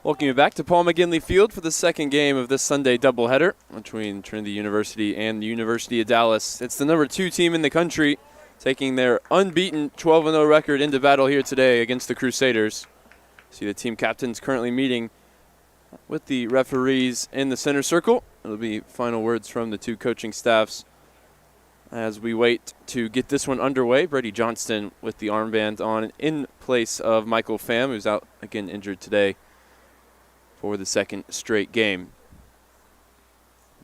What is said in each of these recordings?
Welcome you back to Paul McGinley Field for the second game of this Sunday doubleheader between Trinity University and the University of Dallas. It's the number 2 team in the country taking their unbeaten 12-0 record into battle here today against the Crusaders. See the team captains currently meeting with the referees in the center circle. It'll be final words from the two coaching staffs as we wait to get this one underway. Brady Johnston with the armband on in place of Michael Pham, who's out again injured today for the second straight game.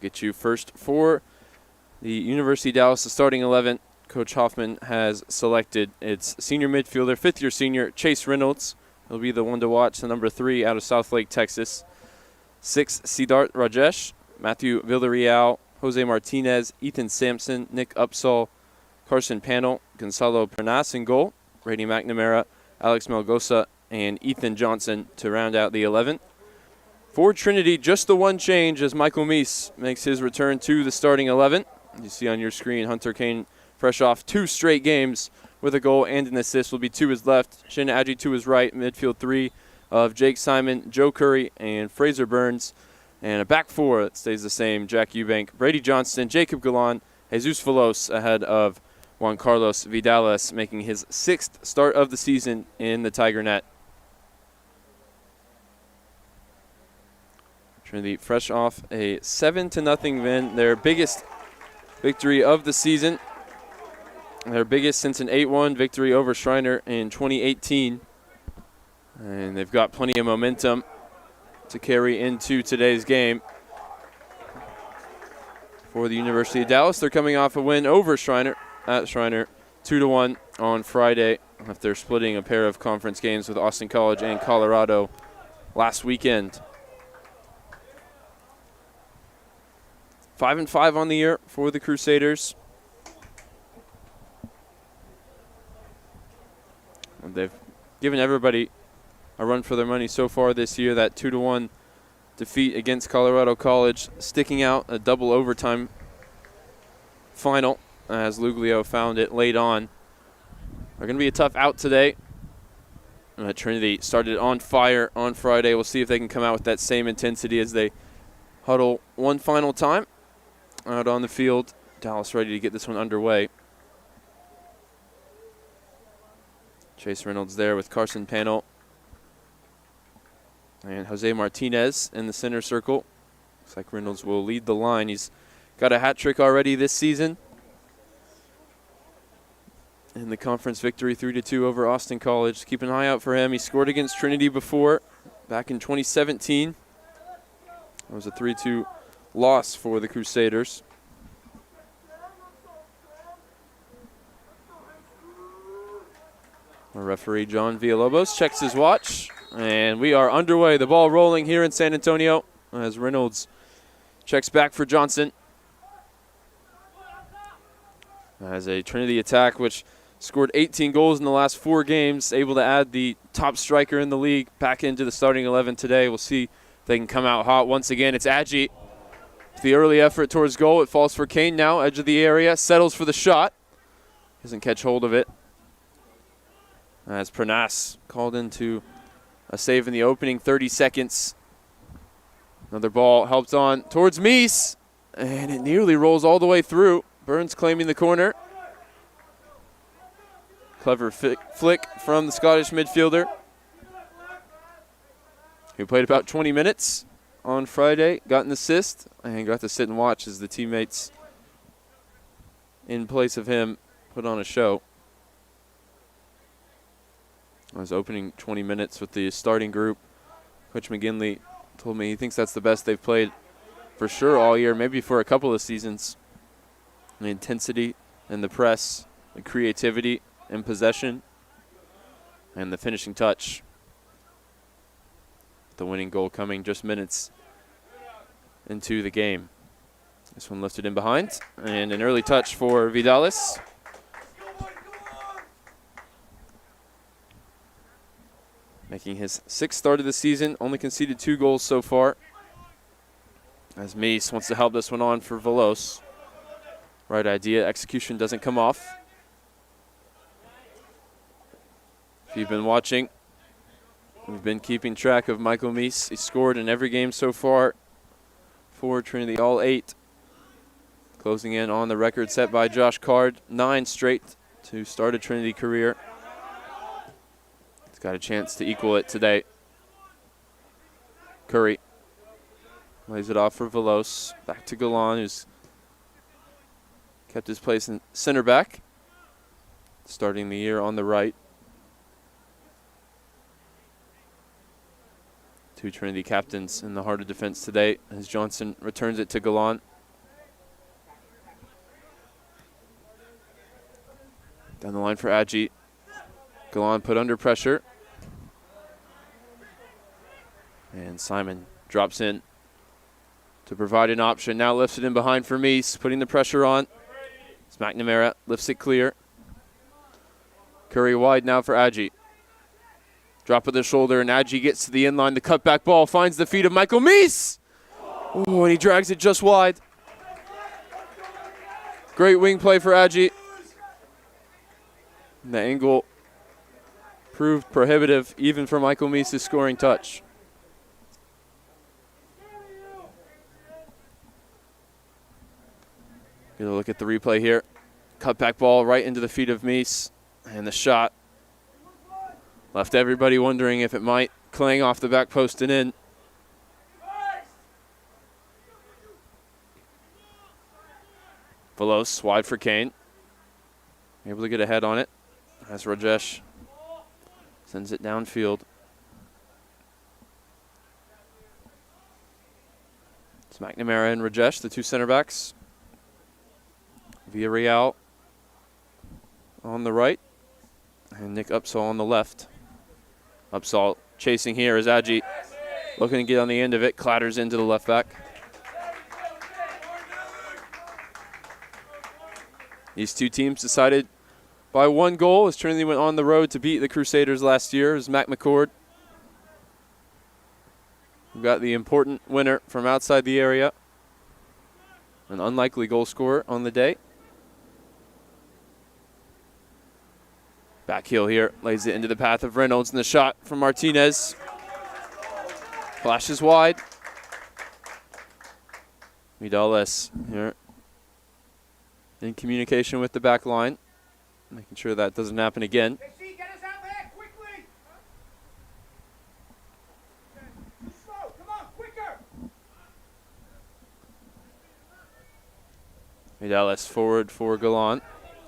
Get you first for the University of Dallas, the starting 11. Coach Hoffman has selected its senior midfielder, fifth-year senior Chase Reynolds. He'll be the one to watch, the number 3 out of Southlake, Texas. 6, Siddharth Rajesh, Matthew Villarreal, Jose Martinez, Ethan Sampson, Nick Upsall, Carson Panel, Gonzalo Pernas in goal, Brady McNamara, Alex Melgosa, and Ethan Johnson to round out the 11. For Trinity, just the one change as Michael Meese makes his return to the starting 11. You see on your screen, Hunter Kane, fresh off 2 straight games with a goal and an assist, will be to his left. Shin Adji to his right, midfield 3 of Jake Simon, Joe Curry, and Fraser Burns. And a back 4 that stays the same, Jack Eubank, Brady Johnston, Jacob Galan, Jesus Velos ahead of Juan Carlos Vidales, making his 6th start of the season in the Tiger net. Trinity fresh off a 7-0 win, their biggest victory of the season. Their biggest since an 8-1 victory over Schreiner in 2018. And they've got plenty of momentum to carry into today's game. For the University of Dallas, they're coming off a win over Schreiner at Schreiner, 2-1 on Friday, after splitting a pair of conference games with Austin College and Colorado last weekend. 5-5 on the year for the Crusaders. And they've given everybody a run for their money so far this year. That 2-1 defeat against Colorado College, sticking out a double overtime final as Luglio found it late on. They're going to be a tough out today. Trinity started on fire on Friday. We'll see if they can come out with that same intensity as they huddle one final time out on the field. Dallas ready to get this one underway. Chase Reynolds there with Carson Panel and Jose Martinez in the center circle. Looks like Reynolds will lead the line. He's got a hat trick already this season in the conference victory 3-2 over Austin College. Keep an eye out for him. He scored against Trinity before back in 2017. It was a 3-2 loss for the Crusaders. Our referee John Villalobos checks his watch, and we are underway. The ball rolling here in San Antonio as Reynolds checks back for Johnson. As a Trinity attack which scored 18 goals in the last 4 games, able to add the top striker in the league back into the starting 11 today. We'll see if they can come out hot once again. It's Adji. The early effort towards goal. It falls for Kane now, edge of the area, settles for the shot. Doesn't catch hold of it. As Pernas called into a save in the opening 30 seconds. Another ball helped on towards Meese, and it nearly rolls all the way through. Burns claiming the corner. Clever flick from the Scottish midfielder, who played about 20 minutes on Friday, got an assist, and got to sit and watch as the teammates in place of him put on a show. I was opening 20 minutes with the starting group. Coach McGinley told me he thinks that's the best they've played for sure all year, maybe for a couple of seasons. The intensity and the press, the creativity and possession, and the finishing touch. The winning goal coming just minutes into the game. This one lifted in behind, and an early touch for Vidales. Making his 6th start of the season, only conceded 2 goals so far. As Meese wants to help this one on for Velos. Right idea, execution doesn't come off. If you've been watching We've been keeping track of Michael Meese. He scored in every game so far for Trinity, all 8. Closing in on the record set by Josh Card, 9 straight to start a Trinity career. He's got a chance to equal it today. Curry lays it off for Velos. Back to Galan, who's kept his place in center back, starting the year on the right. 2 Trinity captains in the heart of defense today as Johnson returns it to Galan. Down the line for Adji. Galan put under pressure. And Simon drops in to provide an option. Now lifts it in behind for Meese, putting the pressure on. It's McNamara, lifts it clear. Curry wide now for Adji. Drop of the shoulder, and Adji gets to the inline. The cutback ball finds the feet of Michael Meese. Oh, and he drags it just wide. Great wing play for Adji. And the angle proved prohibitive even for Michael Meese's scoring touch. Get a look at the replay here. Cutback ball right into the feet of Meese. And the shot left everybody wondering if it might clang off the back post and in. Velos wide for Kane. Able to get a head on it as Rajesh sends it downfield. It's McNamara and Rajesh, the 2 center backs. Villarreal on the right, and Nick Upsall on the left. Upsall chasing here as Adji looking to get on the end of it, clatters into the left back. These 2 teams decided by 1 goal as Trinity went on the road to beat the Crusaders last year as Mac McCord. We've got the important winner from outside the area, an unlikely goal scorer on the day. Back heel here, lays it into the path of Reynolds, and the shot from Martinez. Flashes wide. Vidales here in communication with the back line, making sure that doesn't happen again. Vidales forward for Galan.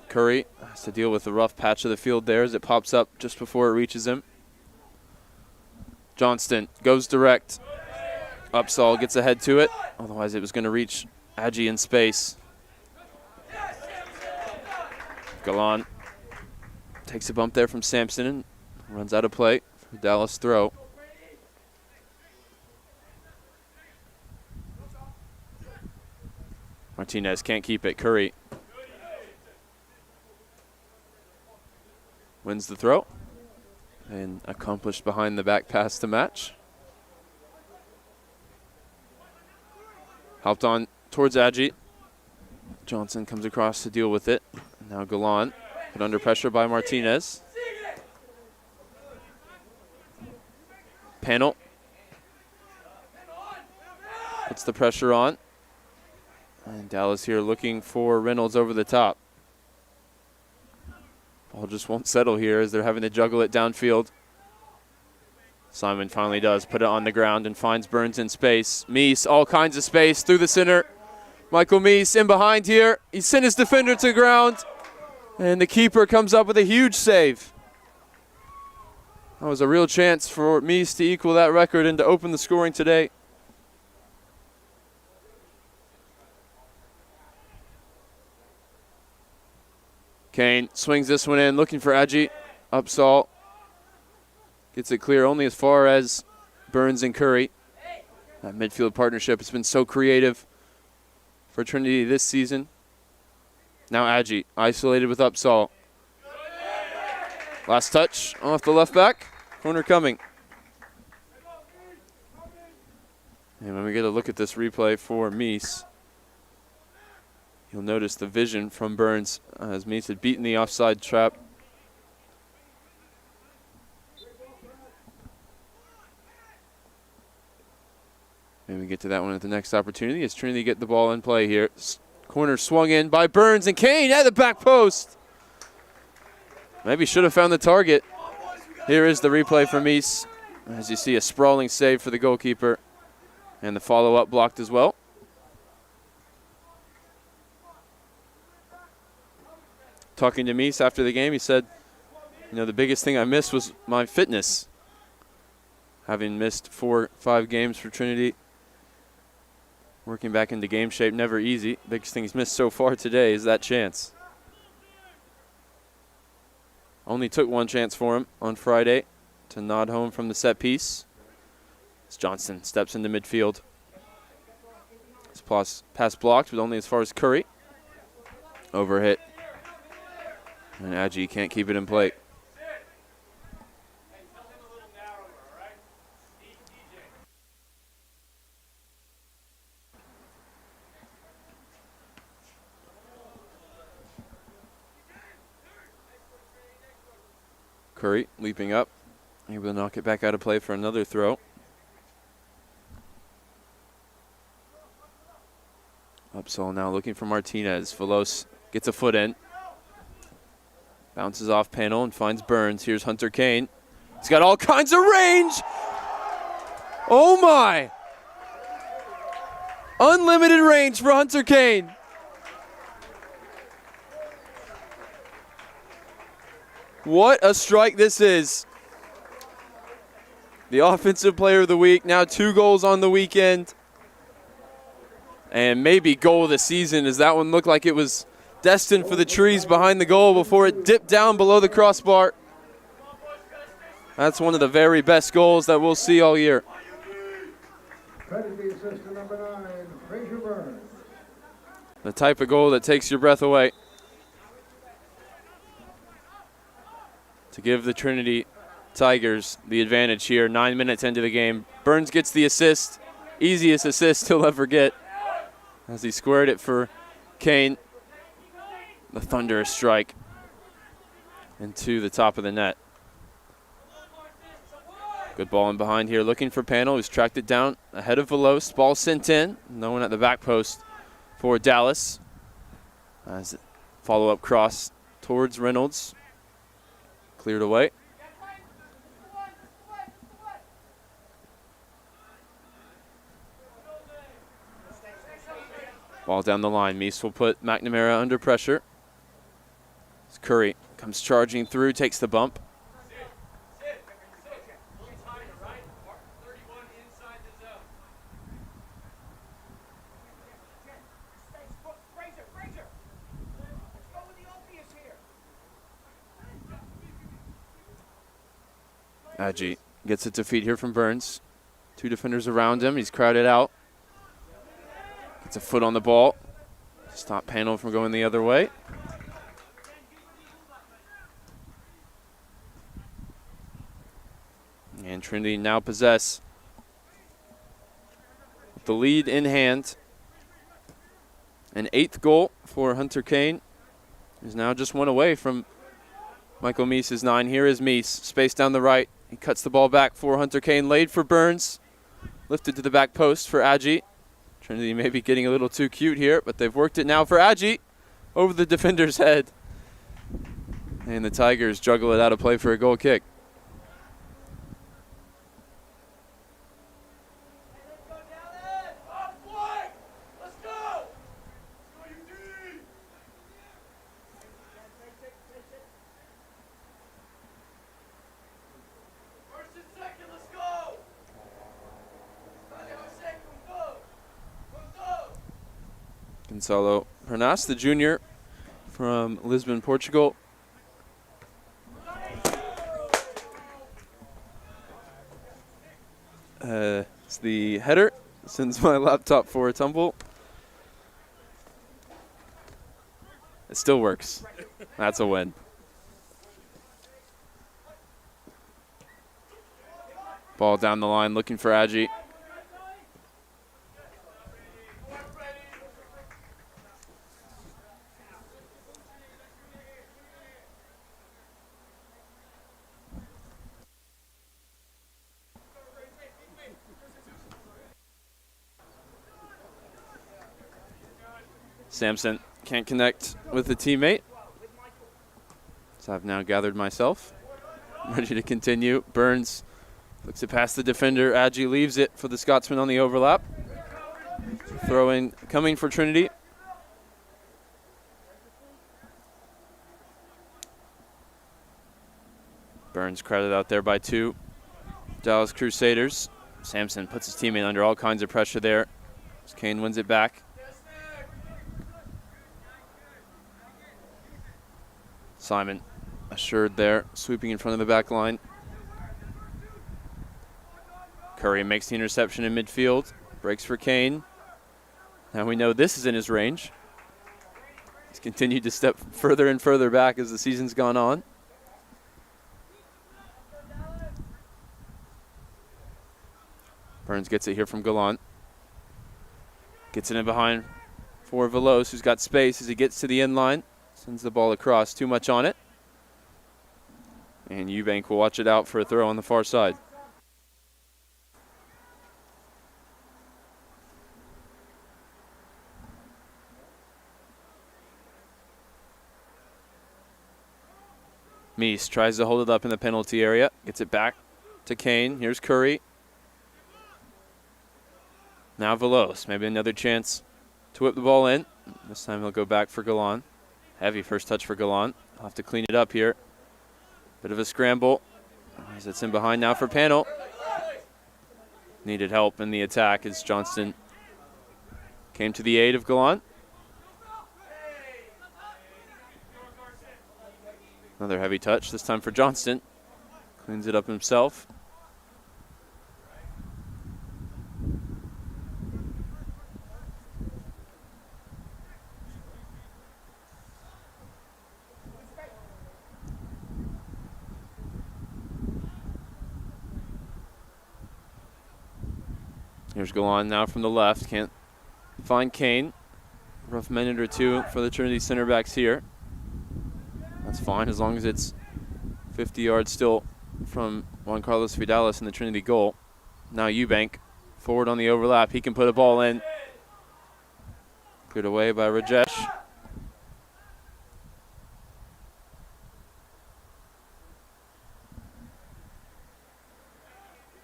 Curry has to deal with the rough patch of the field there as it pops up just before it reaches him. Johnston goes direct. Upsall gets ahead to it. Otherwise it was going to reach Adji in space. Galan takes a bump there from Sampson and runs out of play for Dallas throw. Martinez can't keep it. Curry wins the throw and accomplished behind the back pass to match. Helped on towards Adji. Johnson comes across to deal with it. Now Galan put under pressure by Martinez. Panel puts the pressure on. And Dallas here looking for Reynolds over the top. Ball just won't settle here as they're having to juggle it downfield. Simon finally does put it on the ground and finds Burns in space. Meese, all kinds of space through the center. Michael Meese in behind here. He sent his defender to the ground. And the keeper comes up with a huge save. That was a real chance for Meese to equal that record and to open the scoring today. Kane swings this one in, looking for Adji. Upsall gets it clear only as far as Burns and Curry. That midfield partnership has been so creative for Trinity this season. Now Adji, isolated with Upsall. Last touch off the left back. Corner coming. And when we get a look at this replay for Meese, you'll notice the vision from Burns as Meese had beaten the offside trap. Maybe we get to that one at the next opportunity as Trinity get the ball in play here. Corner swung in by Burns, and Kane at the back post. Maybe should have found the target. Here is the replay from Meese. As you see, a sprawling save for the goalkeeper. And the follow-up blocked as well. Talking to Meese after the game, he said, the biggest thing I missed was my fitness. Having missed 4 or 5 games for Trinity. Working back into game shape, never easy. Biggest thing he's missed so far today is that chance. Only took 1 chance for him on Friday to nod home from the set piece. As Johnson steps into midfield. His pass blocked, but only as far as Curry. Overhit. And Adji can't keep it in play. Curry leaping up, able to knock it back out of play for another throw. Upsall now looking for Martinez. Velos gets a foot in. Bounces off panel and finds Burns. Here's Hunter Kane. He's got all kinds of range. Oh my! Unlimited range for Hunter Kane. What a strike this is. The offensive player of the week, now 2 goals on the weekend. And maybe goal of the season, as that one looked like it was destined for the trees behind the goal before it dipped down below the crossbar. That's one of the very best goals that we'll see all year. Trinity assistant number 9, Fraser Burns. The type of goal that takes your breath away. To give the Trinity Tigers the advantage here, 9 minutes into the game. Burns gets the assist, easiest assist he'll ever get, as he squared it for Kane. The thunderous strike into the top of the net. Good ball in behind here, looking for Panel, who's tracked it down ahead of Velos. Ball sent in, no one at the back post for Dallas. As follow-up cross towards Reynolds. Cleared away. Ball down the line. Meese will put McNamara under pressure. As Curry comes charging through, takes the bump. Adji gets it to feet here from Burns. 2 defenders around him. He's crowded out. Gets a foot on the ball. Stop Panel from going the other way. And Trinity now possess the lead in hand. An 8th goal for Hunter Kane. He's now just 1 away from Michael Meese's 9. Here is Meese, space down the right. He cuts the ball back for Hunter Kane, laid for Burns. Lifted to the back post for Adji. Trinity may be getting a little too cute here, but they've worked it now for Adji. Over the defender's head. And the Tigers juggle it out of play for a goal kick. Gonçalo Pernas, the junior from Lisbon, Portugal. It's the header. Sends my laptop for a tumble. It still works. That's a win. Ball down the line, looking for Adji. Sampson can't connect with a teammate. So I've now gathered myself. Ready to continue. Burns looks it past the defender. Adji leaves it for the Scotsman on the overlap. Throw in coming for Trinity. Burns crowded out there by 2. Dallas Crusaders. Sampson puts his teammate under all kinds of pressure there. As Kane wins it back. Simon assured there, sweeping in front of the back line. Curry makes the interception in midfield. Breaks for Kane. Now we know this is in his range. He's continued to step further and further back as the season's gone on. Burns gets it here from Gallant. Gets it in behind for Veloz, who's got space as he gets to the end line. Sends the ball across, too much on it. And Eubank will watch it out for a throw on the far side. Meese tries to hold it up in the penalty area. Gets it back to Kane. Here's Curry. Now Veloz, maybe another chance to whip the ball in. This time he'll go back for Gallant. Heavy first touch for Gallant. I'll have to clean it up here. Bit of a scramble. As it's in behind now for Panel. Needed help in the attack as Johnston came to the aid of Gallant. Another heavy touch, this time for Johnston. Cleans it up himself. Here's Gallant now from the left. Can't find Kane. Rough minute or two for the Trinity center backs here. That's fine as long as it's 50 yards still from Juan Carlos Vidalis in the Trinity goal. Now Eubank forward on the overlap. He can put a ball in. Good away by Rajesh.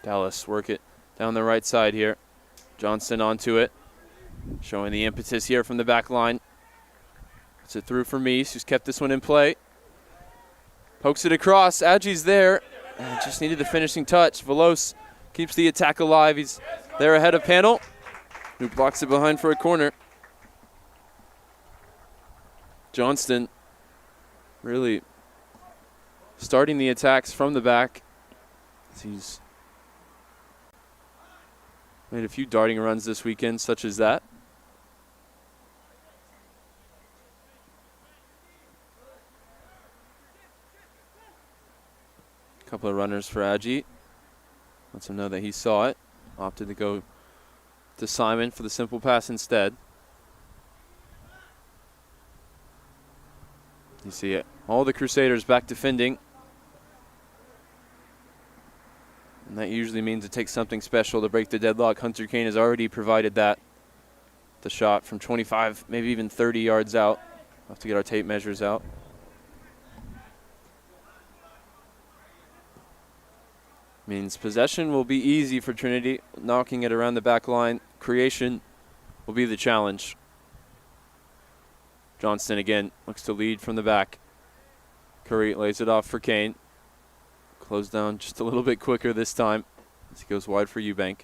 Dallas work it down the right side here. Johnston onto it. Showing the impetus here from the back line. Puts it through for Meese, who's kept this one in play. Pokes it across. Adji's there. And just needed the finishing touch. Veloz keeps the attack alive. He's there ahead of Panel, who blocks it behind for a corner. Johnston really starting the attacks from the back. He's made a few darting runs this weekend, such as that. A couple of runners for Adji. Lets him know that he saw it. Opted to go to Simon for the simple pass instead. You see it. All the Crusaders back defending. And that usually means it takes something special to break the deadlock. Hunter Kane has already provided that. The shot from 25, maybe even 30 yards out. We'll have to get our tape measures out. Means possession will be easy for Trinity. Knocking it around the back line. Creation will be the challenge. Johnston again looks to lead from the back. Curry lays it off for Kane. Closed down just a little bit quicker this time as he goes wide for Eubank.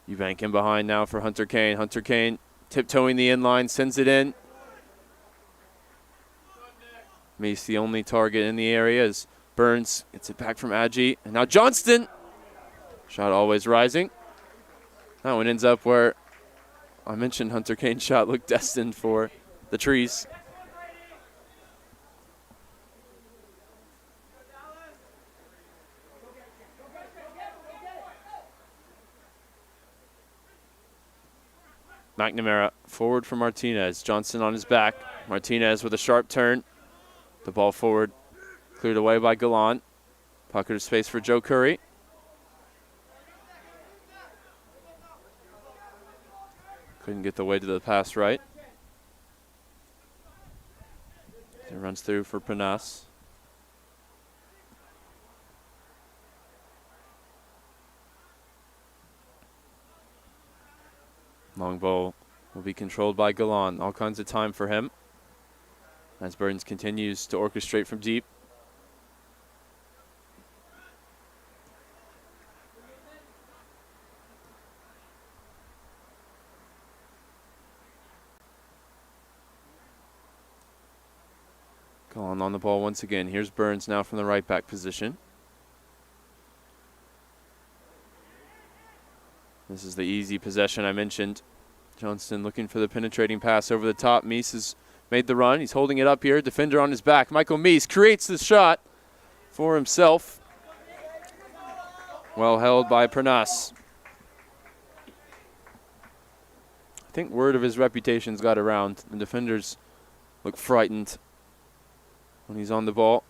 Eubank in behind now for Hunter Kane. Hunter Kane tiptoeing the inline, sends it in. Meese the only target in the area as Burns gets it back from Adji. And now Johnston. Shot always rising. That one ends up where I mentioned Hunter Kane's shot looked destined for the trees. McNamara forward for Martinez. Johnston on his back. Martinez with a sharp turn. The ball forward. Cleared away by Gallant. Pocket of space for Joe Curry. Couldn't get the way to the pass right. It runs through for Panas. Long ball will be controlled by Galan. All kinds of time for him as Burns continues to orchestrate from deep. Galan on the ball once again. Here's Burns now from the right back position. This is the easy possession I mentioned. Johnston looking for the penetrating pass over the top. Meese has made the run. He's holding it up here. Defender on his back. Michael Meese creates the shot for himself. Well held by Pernas. I think word of his reputation's got around. The defenders look frightened when he's on the ball,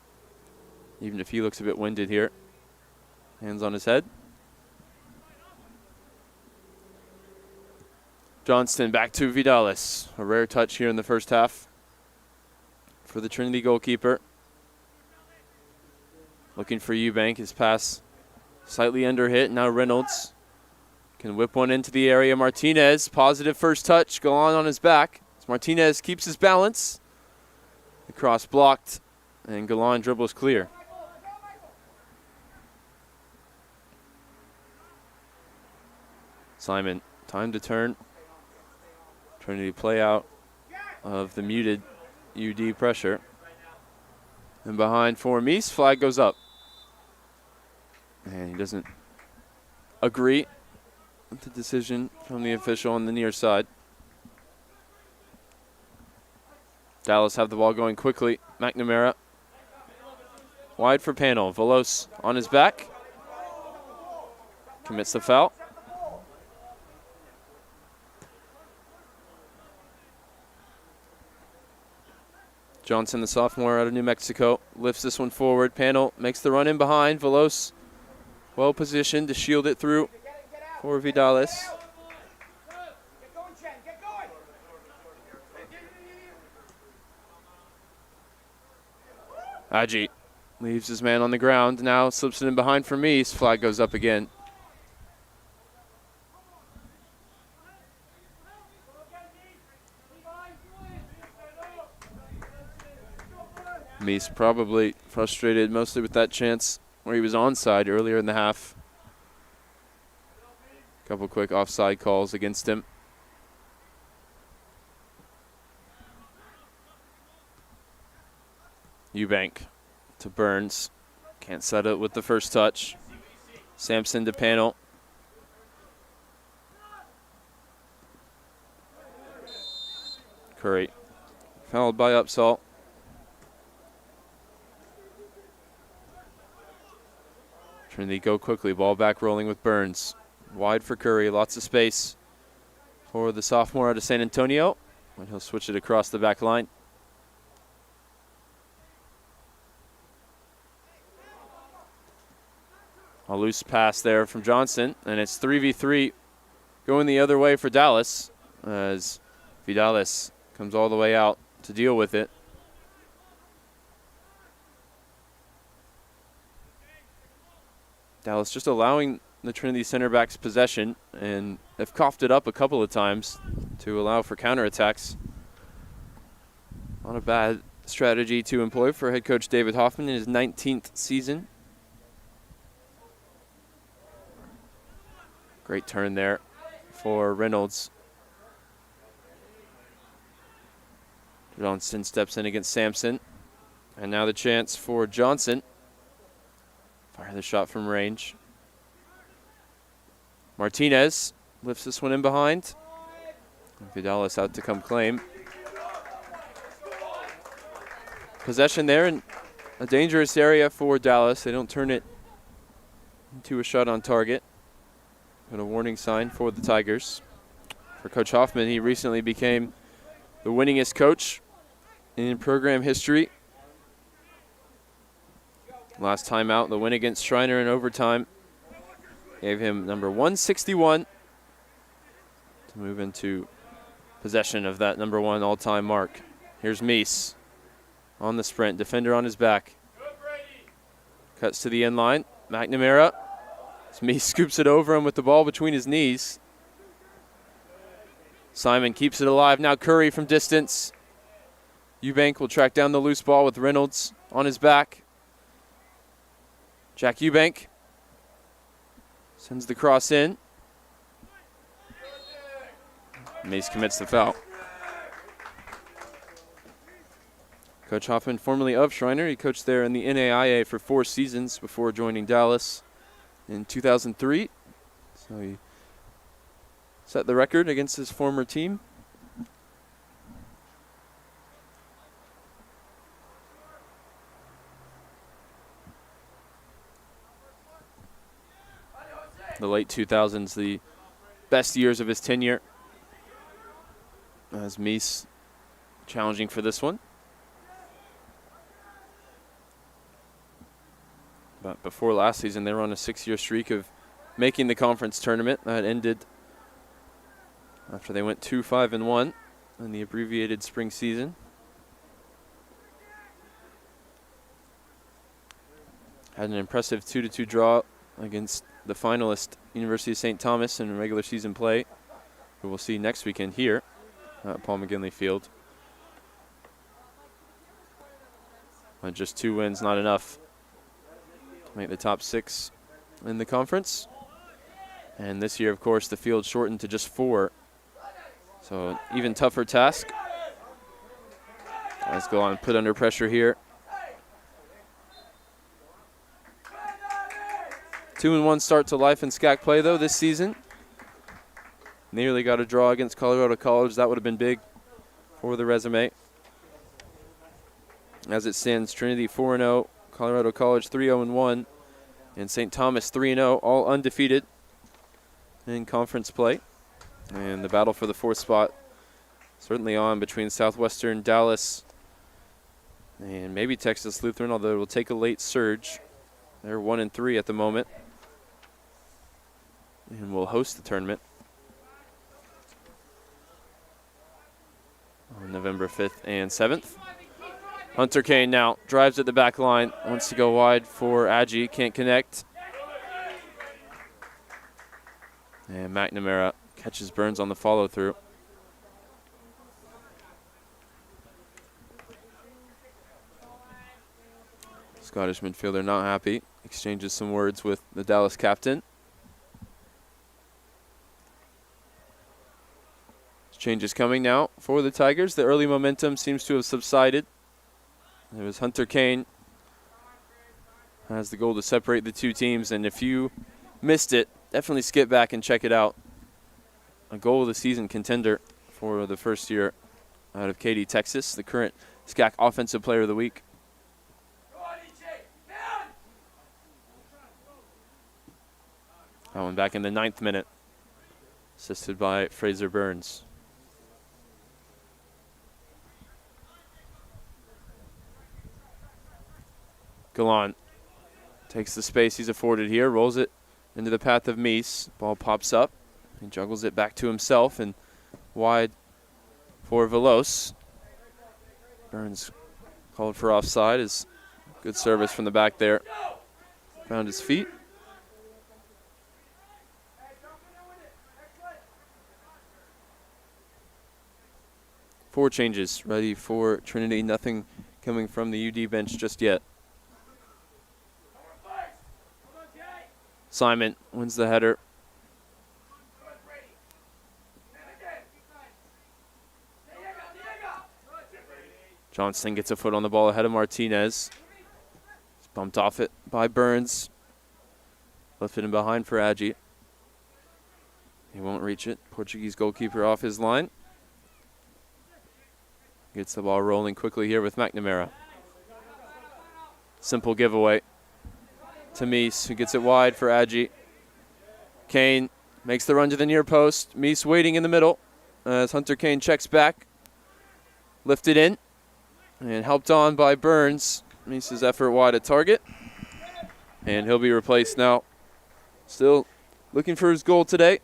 even if he looks a bit winded here. Hands on his head. Johnston back to Vidalis. A rare touch here in the first half for the Trinity goalkeeper. Looking for Eubank. His pass slightly under hit. Now Reynolds can whip one into the area. Martinez, positive first touch. Galan on his back. As Martinez keeps his balance. The cross blocked, and Galan dribbles clear. Simon, time to turn. Trinity play out of the muted UD pressure. And behind for Meese, flag goes up. And he doesn't agree with the decision from the official on the near side. Dallas have the ball going quickly. McNamara wide for Panel. Velos on his back. Commits the foul. Johnson, the sophomore out of New Mexico, lifts this one forward. Panel makes the run in behind. Velos well positioned to shield it through for Vidalis. Aji leaves his man on the ground. Now slips it in behind for Meese. Flag goes up again. Meese probably frustrated mostly with that chance where he was onside earlier in the half. Couple quick offside calls against him. Eubank to Burns. Can't set it with the first touch. Sampson to Panel. Curry fouled by Upsall. Trinity go quickly. Ball back rolling with Burns. Wide for Curry. Lots of space for the sophomore out of San Antonio. And he'll switch it across the back line. A loose pass there from Johnson, and it's 3v3 going the other way for Dallas as Vidalis comes all the way out to deal with it. Dallas just allowing the Trinity center backs possession, and they've coughed it up a couple of times to allow for counterattacks. Not a bad strategy to employ for head coach David Hoffman in his 19th season. Great turn there for Reynolds. Johnson steps in against Sampson. And now the chance for Johnson. Fire the shot from range. Martinez lifts this one in behind. Vidalis out to come claim. Possession there in a dangerous area for Dallas. They don't turn it into a shot on target. But a warning sign for the Tigers. For Coach Hoffman, he recently became the winningest coach in program history. Last time out, the win against Schreiner in overtime gave him number 161 to move into possession of that number 1 all-time mark. Here's Meese on the sprint, defender on his back. Cuts to the end line. McNamara. Meese scoops it over him with the ball between his knees. Simon keeps it alive. Now Curry from distance. Eubank will track down the loose ball with Reynolds on his back. Jack Eubank sends the cross in. Meese commits the foul. Coach Hoffman, formerly of Schreiner, he coached there in the NAIA for 4 seasons before joining Dallas in 2003. So he set the record against his former team. The late 2000s, the best years of his tenure. As Meese challenging for this one. But before last season, they were on a 6-year streak of making the conference tournament. That ended after they went 2-5-1 in the abbreviated spring season. Had an impressive 2-2 draw against the finalist University of St. Thomas in regular season play, who we'll see next weekend here at Paul McGinley Field. But just 2 wins, not enough to make the top 6 in the conference. And this year, of course, the field shortened to just 4. So an even tougher task. Let's go on and put under pressure here. 2-1 start to life in SCAC play, though, this season. Nearly got a draw against Colorado College. That would have been big for the resume. As it stands, Trinity 4-0, Colorado College 3-0-1, and St. Thomas 3-0, all undefeated in conference play. And the battle for the 4th spot certainly on between Southwestern, Dallas, and maybe Texas Lutheran, although it will take a late surge. They're 1-3 at the moment, and will host the tournament on November 5th and 7th. Hunter Kane now drives at the back line, wants to go wide for Aggie, can't connect. And McNamara catches Burns on the follow-through. Scottish midfielder not happy, exchanges some words with the Dallas captain. Changes coming now for the Tigers. The early momentum seems to have subsided. It was Hunter Kane has the goal to separate the 2 teams, and if you missed it, definitely skip back and check it out. A goal of the season contender for the first year out of Katy, Texas, the current SCAC Offensive Player of the Week. That one back in the 9th minute, assisted by Fraser Burns. Galan takes the space he's afforded here, rolls it into the path of Meese. Ball pops up. He juggles it back to himself and wide for Velos. Burns called for offside. Is good service from the back there. Found his feet. Four changes ready for Trinity. Nothing coming from the UD bench just yet. Simon wins the header. Johnston gets a foot on the ball ahead of Martinez. It's bumped off it by Burns. Lifted him behind for Aggie. He won't reach it. Portuguese goalkeeper off his line. Gets the ball rolling quickly here with McNamara. Simple giveaway to Meese, who gets it wide for Aggie. Kane makes the run to the near post. Meese waiting in the middle as Hunter Kane checks back. Lifted in and helped on by Burns. Meese's effort wide at target. And he'll be replaced now. Still looking for his goal today.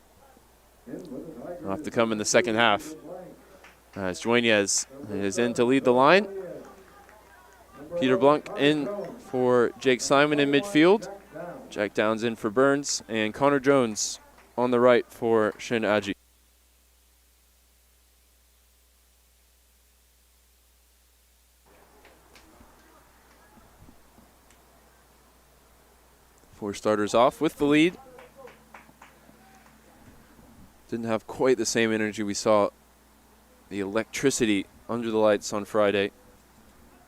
He'll have to come in the second half. As Dueñez is in to lead the line. Peter Blanc in for Jake Simon in midfield. Jack Downs in for Burns. And Connor Jones on the right for Shin Aji. Four starters off with the lead. Didn't have quite the same energy we saw, the electricity under the lights on Friday.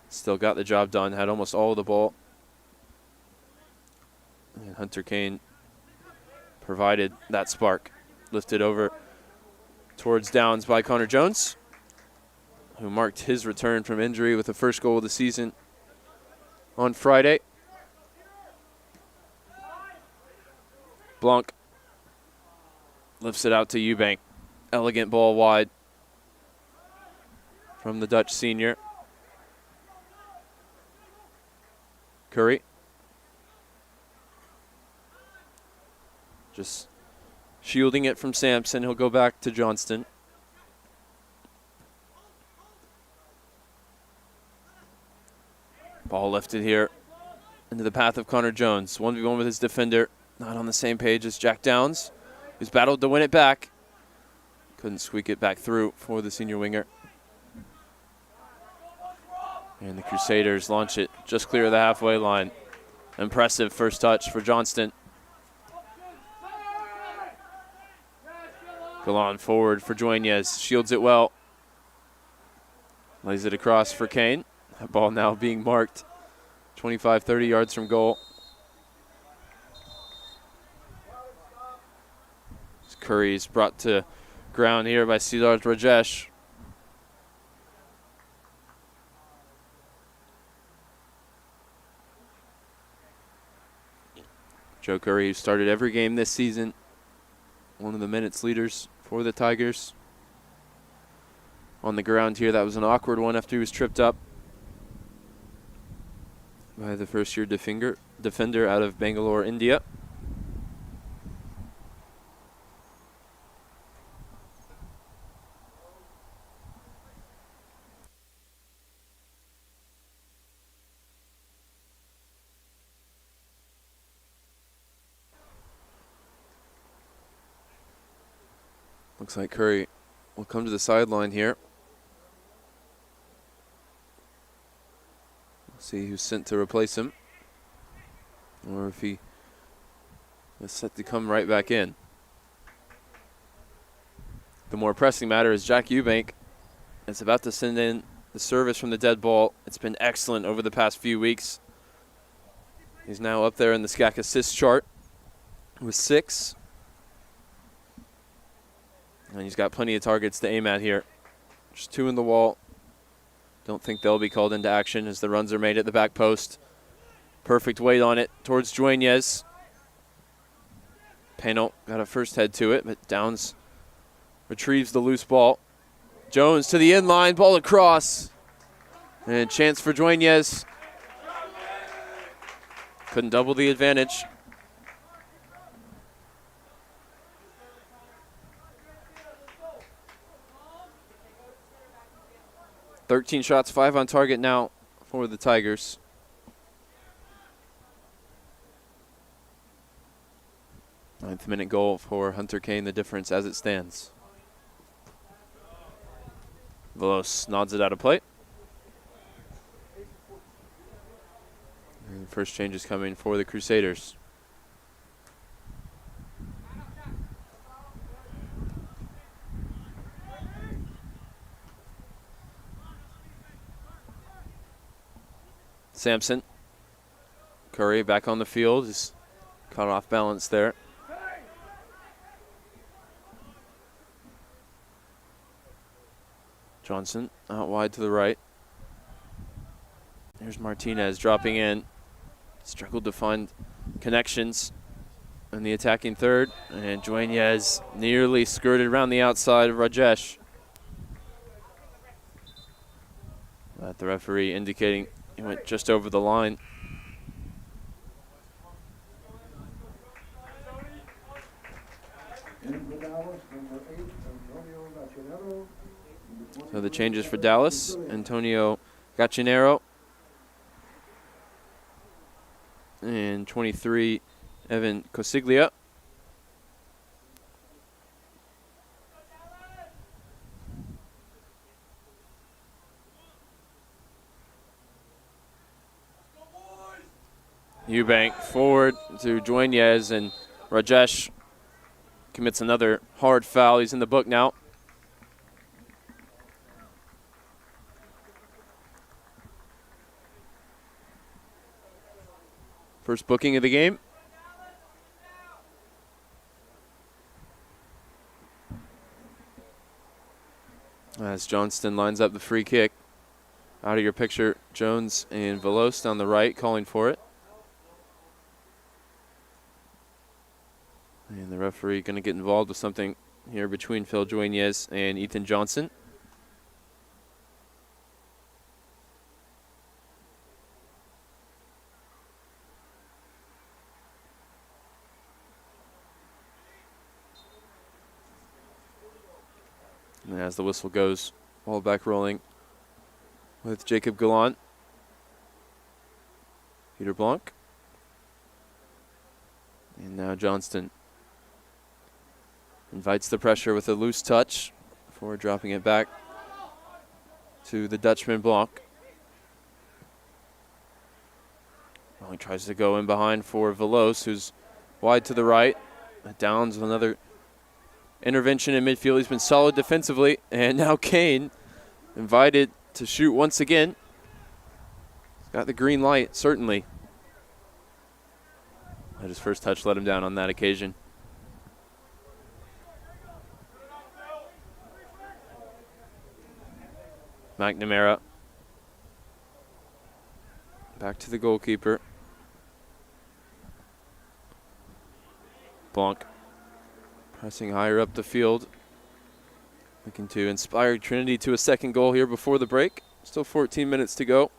Still got the job done, had almost all of the ball. And Hunter Kane provided that spark. Lifted over towards Downs by Connor Jones, who marked his return from injury with the first goal of the season on Friday. Blanc lifts it out to Eubank. Elegant ball wide from the Dutch senior. Curry. Just shielding it from Sampson. He'll go back to Johnston. Ball lifted here into the path of Connor Jones. 1v1 with his defender. Not on the same page as Jack Downs, who's battled to win it back. Couldn't squeak it back through for the senior winger. And the Crusaders launch it just clear of the halfway line. Impressive first touch for Johnston. Galan forward for Dueñez. Shields it well. Lays it across for Kane. That ball now being marked 25, 30 yards from goal. Curry's brought to ground here by Siddharth Rajesh. Joe Curry, who started every game this season, one of the minutes leaders for the Tigers. On the ground here, that was an awkward one after he was tripped up by the first-year defender out of Bangalore, India. Looks like Curry will come to the sideline here. We'll see who's sent to replace him, or if he is set to come right back in. The more pressing matter is Jack Eubank. It's about to send in the service from the dead ball. It's been excellent over the past few weeks. He's now up there in the SCAC assist chart with 6. And he's got plenty of targets to aim at here. Just 2 in the wall. Don't think they'll be called into action as the runs are made at the back post. Perfect weight on it towards Dueñez. Pano got a first head to it, but Downs retrieves the loose ball. Jones to the end line, ball across. And chance for Dueñez. Couldn't double the advantage. "13 shots, 5 on target now for the Tigers. Ninth-minute goal for Hunter Kane, the difference as it stands. Velos nods it out of play. And the first change is coming for the Crusaders. Sampson. Curry back on the field. Just caught off balance there. Johnson out wide to the right. There's Martinez dropping in. Struggled to find connections in the attacking third. And Dueñez nearly skirted around the outside of Rajesh. But the referee indicating he went just over the line. In for Dallas, number 8, Antonio Nacionero. So the changes for Dallas: Antonio Gaccinero and 23, Evan Cosiglia. Eubank forward to Dueñez, and Rajesh commits another hard foul. He's in the book now. First booking of the game. As Johnston lines up the free kick. Out of your picture, Jones and Velos down the right calling for it. And the referee going to get involved with something here between Phil Dueñez and Ethan Johnson. And as the whistle goes, ball back rolling with Jacob Gallant. Peter Blanc. And now Johnston invites the pressure with a loose touch before dropping it back to the Dutchman Blanc. Well, he tries to go in behind for Velos, who's wide to the right. Downs with another intervention in midfield. He's been solid defensively. And now Kane invited to shoot once again. He's got the green light, certainly. But his first touch let him down on that occasion. McNamara. Back to the goalkeeper. Blanc pressing higher up the field. Looking to inspire Trinity to a second goal here before the break. Still 14 minutes to go.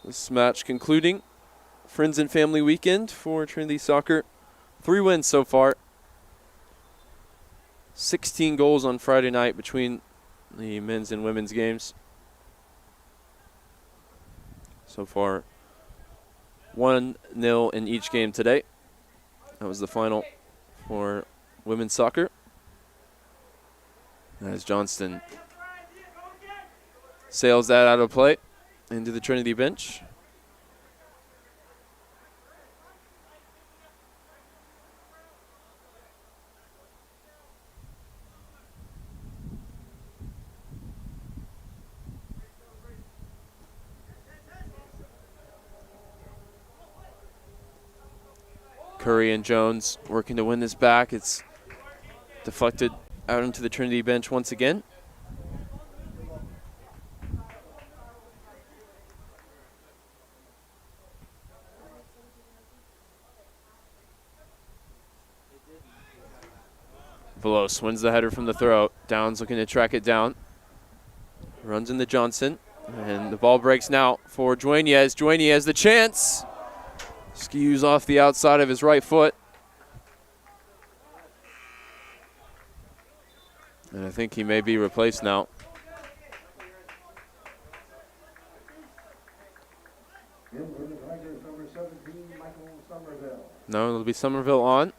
This match concluding Friends and Family Weekend for Trinity Soccer. 3 wins so far. 16 goals on Friday night between the men's and women's games. So far, 1-0 in each game today. That was the final for women's soccer. As Johnston sails that out of play into the Trinity bench. Curry and Jones working to win this back. It's deflected out into the Trinity bench once again. Velos wins the header from the throw. Downs looking to track it down. Runs into Johnson. And the ball breaks now for Dueñez. Dueñez, the chance. Skews off the outside of his right foot. And I think he may be replaced now. No, it'll be Somerville on.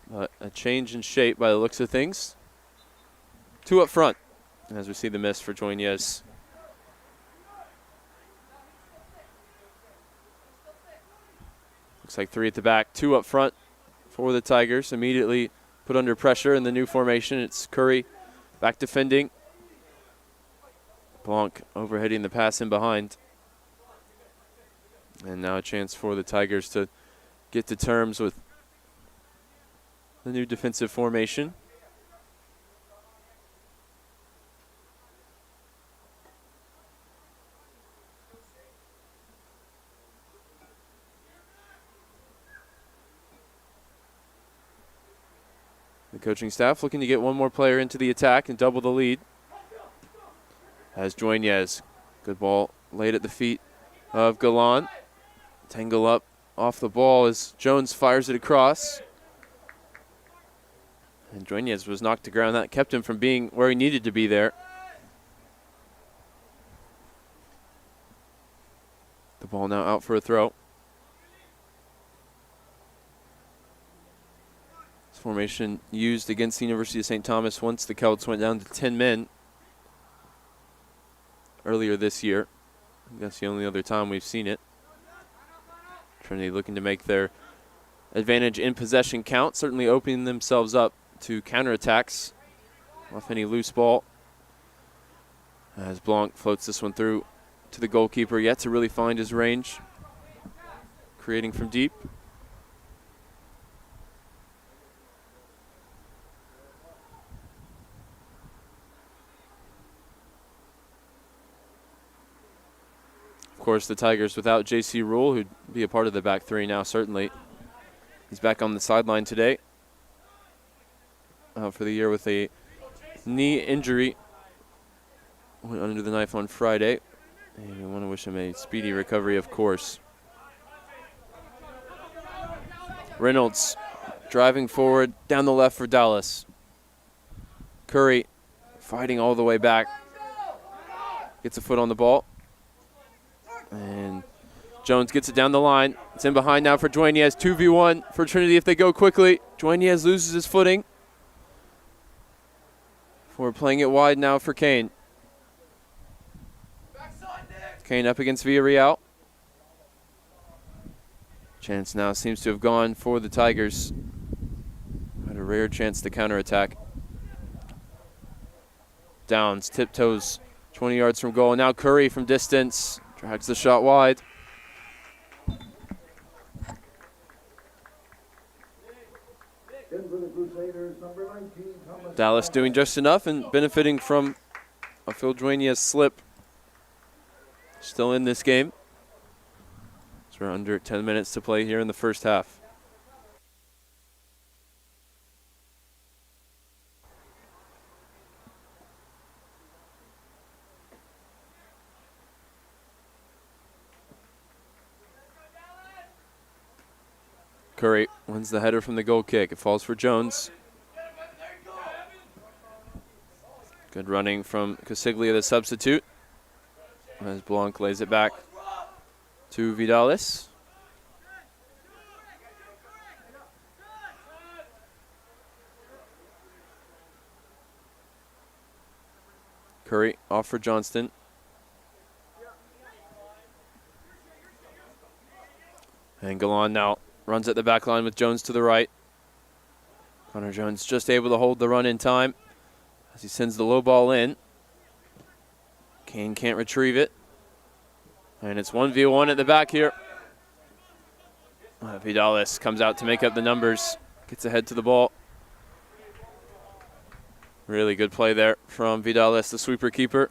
But a change in shape by the looks of things. 2 up front as we see the miss for Dueñez. Looks like 3 at the back, 2 up front for the Tigers. Immediately put under pressure in the new formation. It's Curry back defending. Blanc overheading the pass in behind. And now a chance for the Tigers to get to terms with the new defensive formation. The coaching staff looking to get one more player into the attack and double the lead. As Dueñez, good ball laid at the feet of Gallant. Tangle up off the ball as Jones fires it across. And Dueñas was knocked to ground. That kept him from being where he needed to be there. The ball now out for a throw. This formation used against the University of St. Thomas once the Celts went down to 10 men earlier this year. That's the only other time we've seen it. Trinity looking to make their advantage in possession count, certainly opening themselves up to counterattacks off any loose ball. As Blanc floats this one through to the goalkeeper, yet to really find his range, creating from deep. Of course, the Tigers without J.C. Rule, who'd be a part of the back three now, certainly. He's back on the sideline today. Out for the year with a knee injury. Went under the knife on Friday. And we want to wish him a speedy recovery, of course. Reynolds driving forward down the left for Dallas. Curry fighting all the way back. Gets a foot on the ball. And Jones gets it down the line. It's in behind now for Dueñas. 2v1 for Trinity if they go quickly. Dueñas loses his footing. We're playing it wide now for Kane. Kane up against Villarreal. Chance now seems to have gone for the Tigers. Had a rare chance to counterattack. Downs tiptoes 20 yards from goal. Now Curry from distance. Drags the shot wide. Dallas doing just enough and benefiting from a Phil Dueñas slip. Still in this game. So we're under 10 minutes to play here in the first half. Curry wins the header from the goal kick. It falls for Jones. Good running from Casiglia, the substitute. As Blanc lays it back to Vidalis. Curry off for Johnston. And Galan now runs at the back line with Jones to the right. Connor Jones just able to hold the run in time as he sends the low ball in. Kane can't retrieve it. And it's 1v1 at the back here. Vidalis comes out to make up the numbers. Gets ahead to the ball. Really good play there from Vidalis, the sweeper keeper.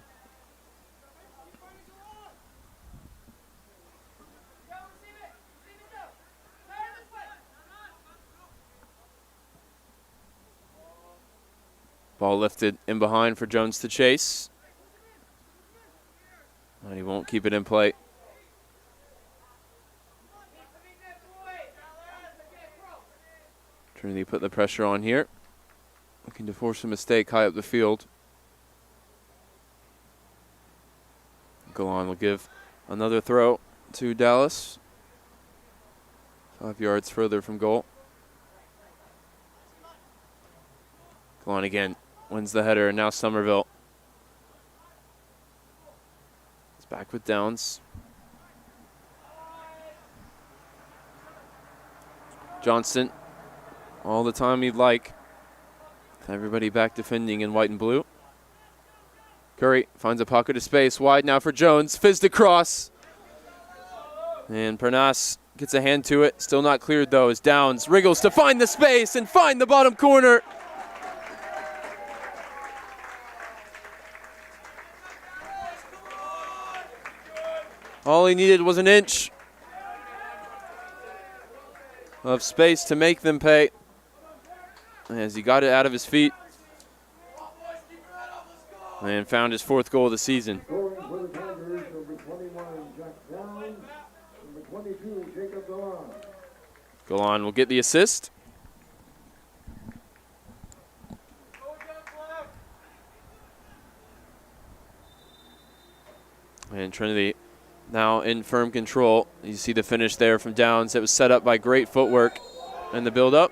Ball lifted in behind for Jones to chase. And he won't keep it in play. Trinity put the pressure on here. Looking to force a mistake high up the field. Galan will give another throw to Dallas. 5 yards further from goal. Galan again wins the header, and now Somerville. It's back with Downs. Johnston, all the time he'd like. Everybody back defending in white and blue. Curry finds a pocket of space. Wide now for Jones. Fizzed across. And Pernas gets a hand to it. Still not cleared though as Downs wriggles to find the space and find the bottom corner. All he needed was an inch of space to make them pay. As he got it out of his feet and found his 4th goal of the season. Scoring for the Tigers, number 21, Jack Downs, number 22, Jacob Galan. Galan will get the assist. And Trinity now in firm control. You see the finish there from Downs. It was set up by great footwork in the build-up.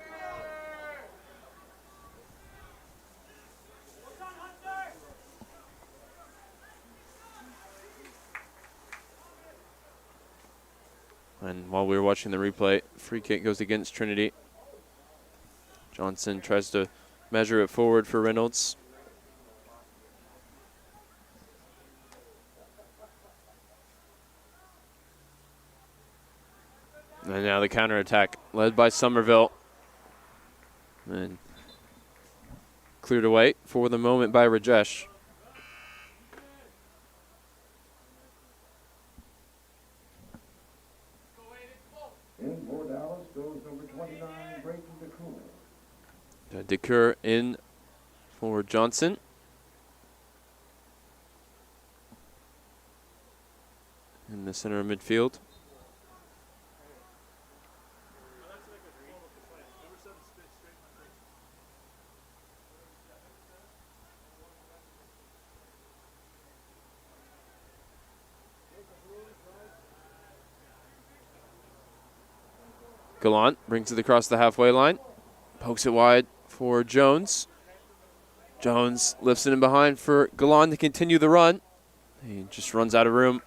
And while we were watching the replay, free kick goes against Trinity. Johnson tries to measure it forward for Reynolds. And now the counterattack led by Somerville. And cleared away for the moment by Rajesh. In for Dallas goes number 29, Brayton DeCour. DeCour in for Johnson. In the center of midfield. Gallant brings it across the halfway line. Pokes it wide for Jones. Jones lifts it in behind for Gallant to continue the run. He just runs out of room.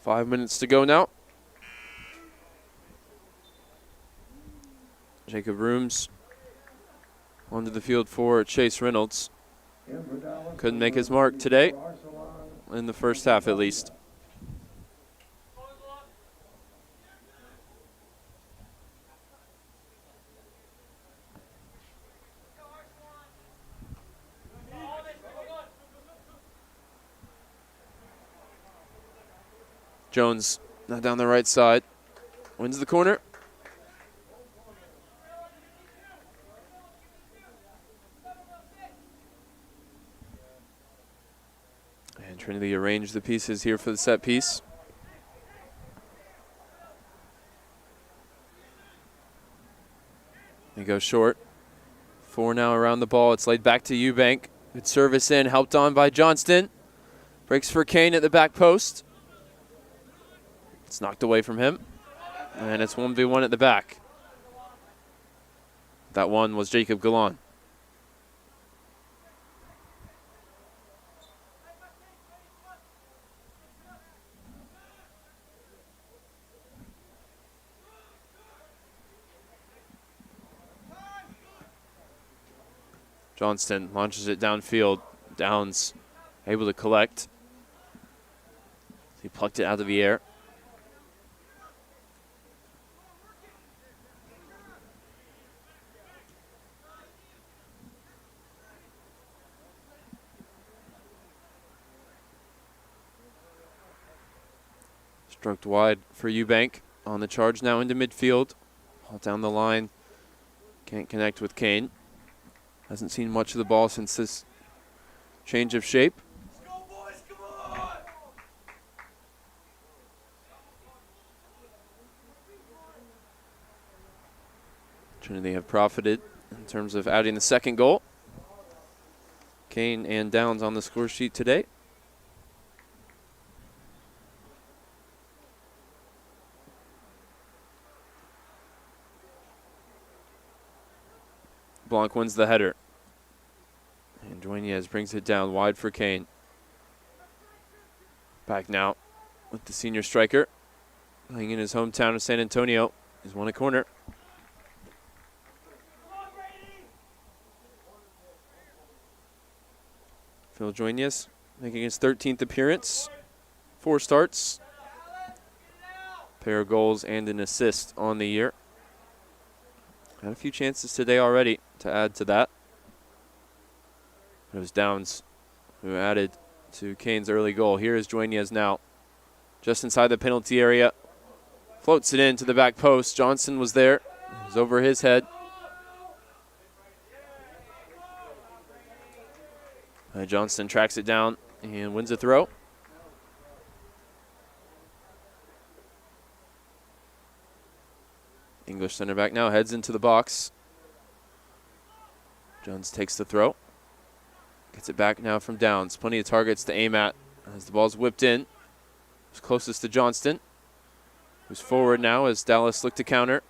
5 minutes to go now. Jacob Rooms onto the field for Chase Reynolds. Couldn't make his mark today, in the first half at least. Jones now down the right side, wins the corner. And Trinity arranged the pieces here for the set piece. They go short. 4 now around the ball. It's laid back to Eubank. Good service in, helped on by Johnston. Breaks for Kane at the back post. It's knocked away from him, and it's 1v1 at the back. That one was Jacob Gallant. Johnston launches it downfield. Downs able to collect. He plucked it out of the air. Stroked wide for Eubank. On the charge now into midfield. All down the line. Can't connect with Kane. Hasn't seen much of the ball since this change of shape. Let's go, boys, come on! Trinity have profited in terms of adding the second goal. Kane and Downs on the score sheet today. Blanc wins the header. And Dueñez brings it down wide for Kane. Back now with the senior striker. Playing in his hometown of San Antonio. He's won a corner. Phil Dueñez making his 13th appearance. 4 starts. Pair of goals and an assist on the year. Had a few chances today already to add to that. It was Downs who added to Kane's early goal. Here is Dueñez now, just inside the penalty area. Floats it into the back post. Johnson was there. It was over his head. Johnston tracks it down and wins a throw. English center back now heads into the box. Jones takes the throw. Gets it back now from Downs. Plenty of targets to aim at as the ball's whipped in. It's closest to Johnston, who's forward now as Dallas look to counter.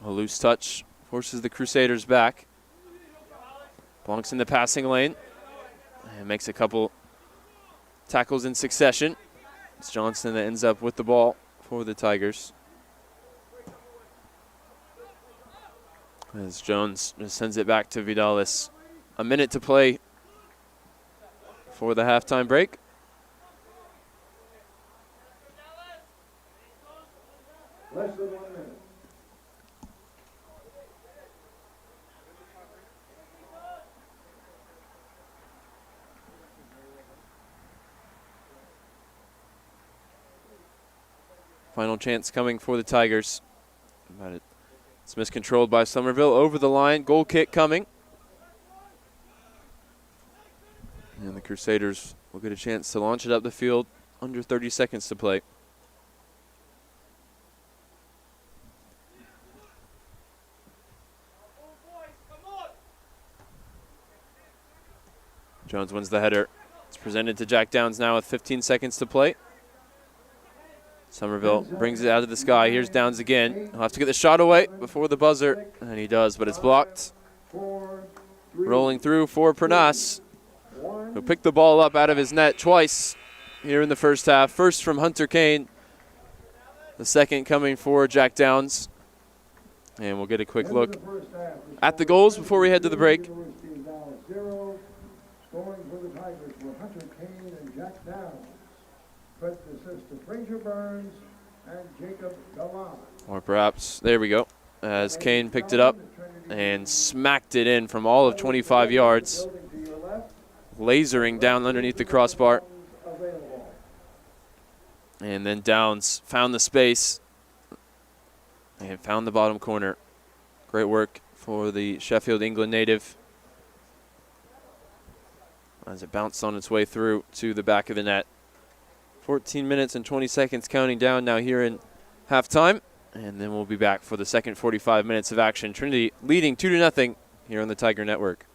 A loose touch forces the Crusaders back. Blanc's in the passing lane and makes a couple tackles in succession. It's Johnston that ends up with the ball for the Tigers. As Jones just sends it back to Vidalis. A minute to play for the halftime break. Less than 1 minute. Final chance coming for the Tigers. But it's miscontrolled by Somerville. Over the line, goal kick coming. And the Crusaders will get a chance to launch it up the field. Under 30 seconds to play. Jones wins the header. It's presented to Jack Downs now with 15 seconds to play. Somerville brings it out of the sky. Here's Downs again. He'll have to get the shot away before the buzzer, and he does, but it's blocked. Rolling through for Pernas, who picked the ball up out of his net twice here in the first half. First from Hunter Kane, the second coming for Jack Downs. And we'll get a quick look at the goals before we head to the break. Scoring for the Tigers were Hunter Kane and Jack Downs. Credit assists to Fraser Burns and Jacob Galan. Or perhaps, there we go, as Kane picked it up and smacked it in from all of 25 yards, lasering down underneath the crossbar. And then Downs found the space and found the bottom corner. Great work for the Sheffield, England native as it bounced on its way through to the back of the net. 14 minutes and 20 seconds counting down now here in halftime. And then we'll be back for the second 45 minutes of action. Trinity leading 2-0 here on the Tiger Network.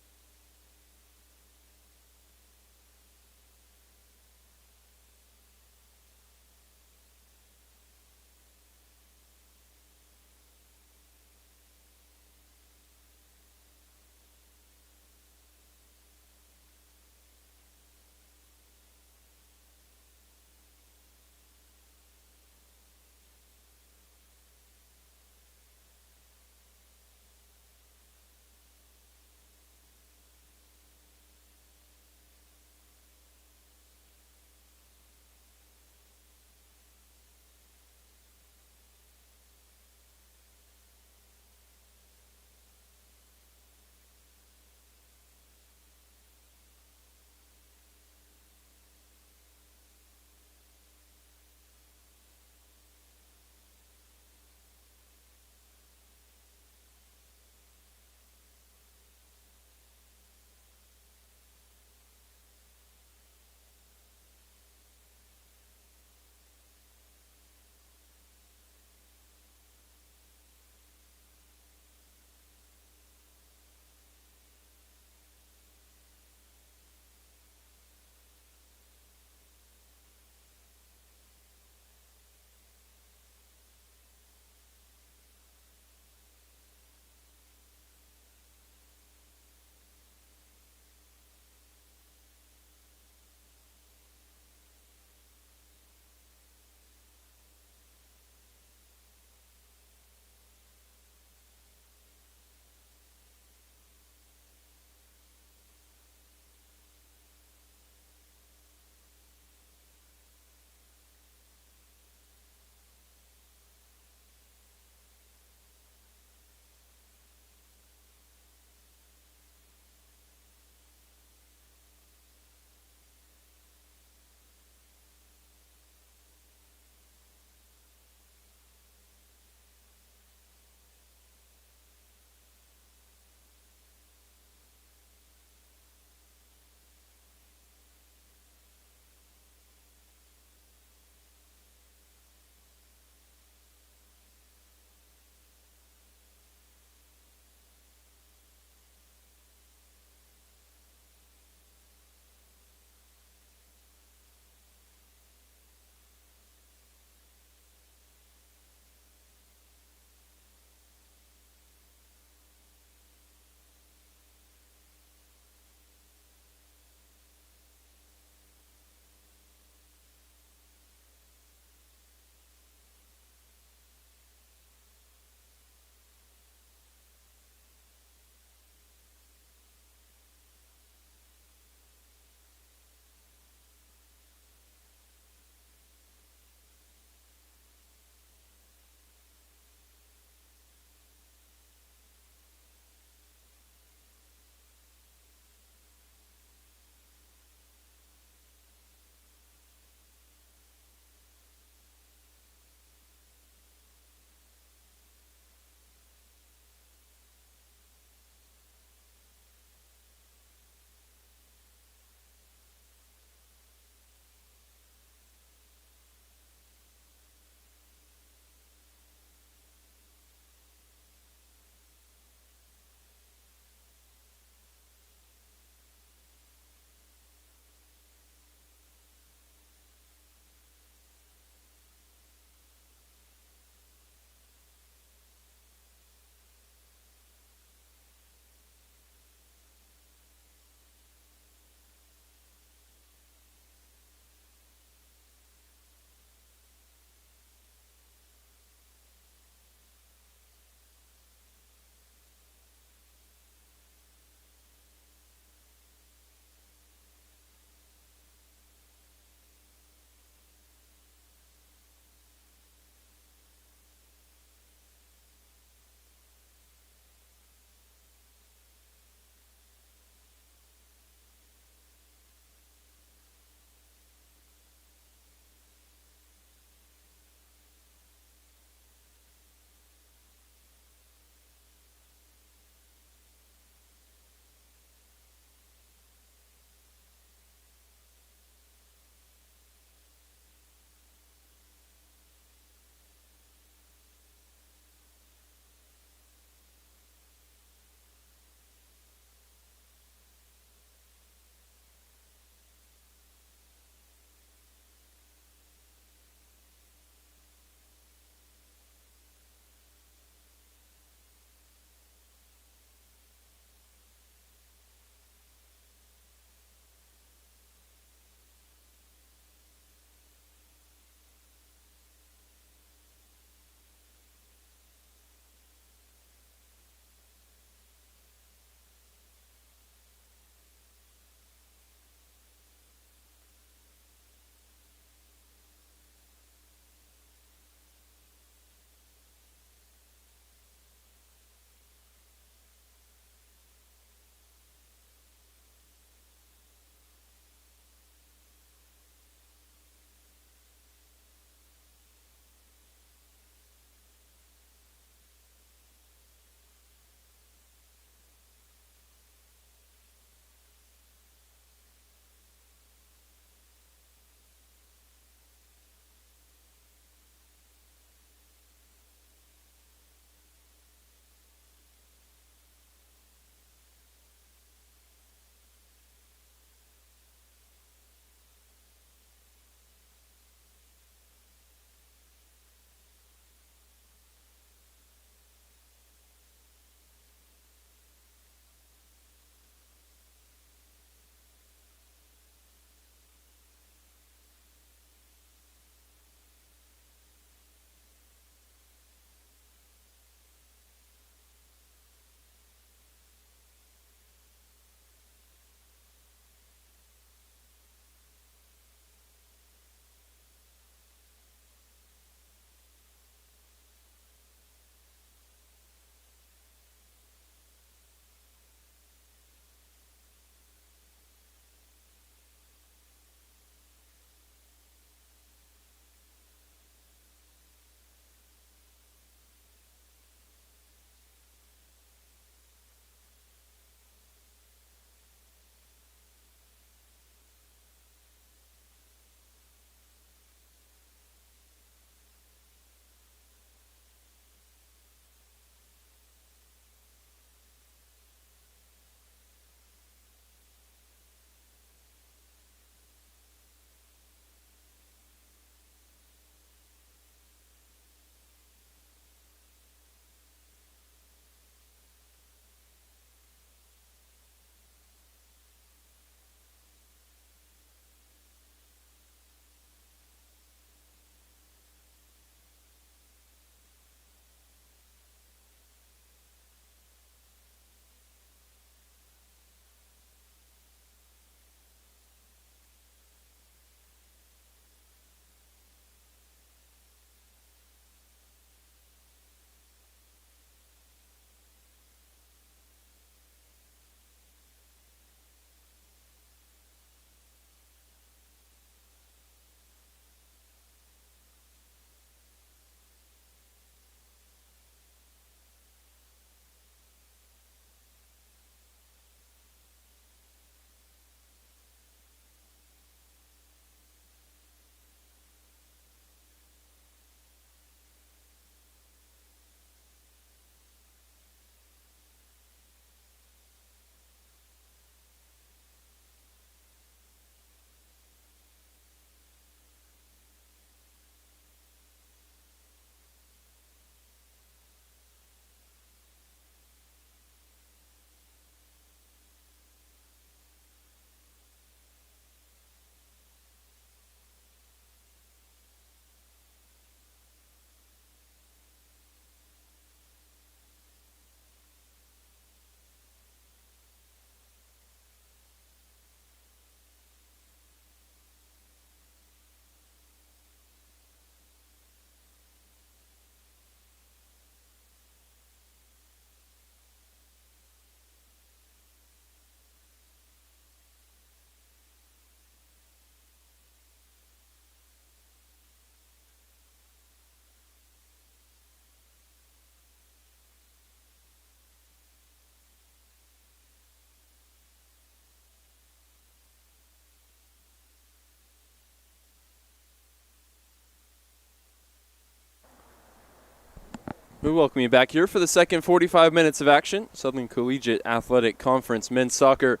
We welcome you back here for the second 45 minutes of action. Southern Collegiate Athletic Conference men's soccer.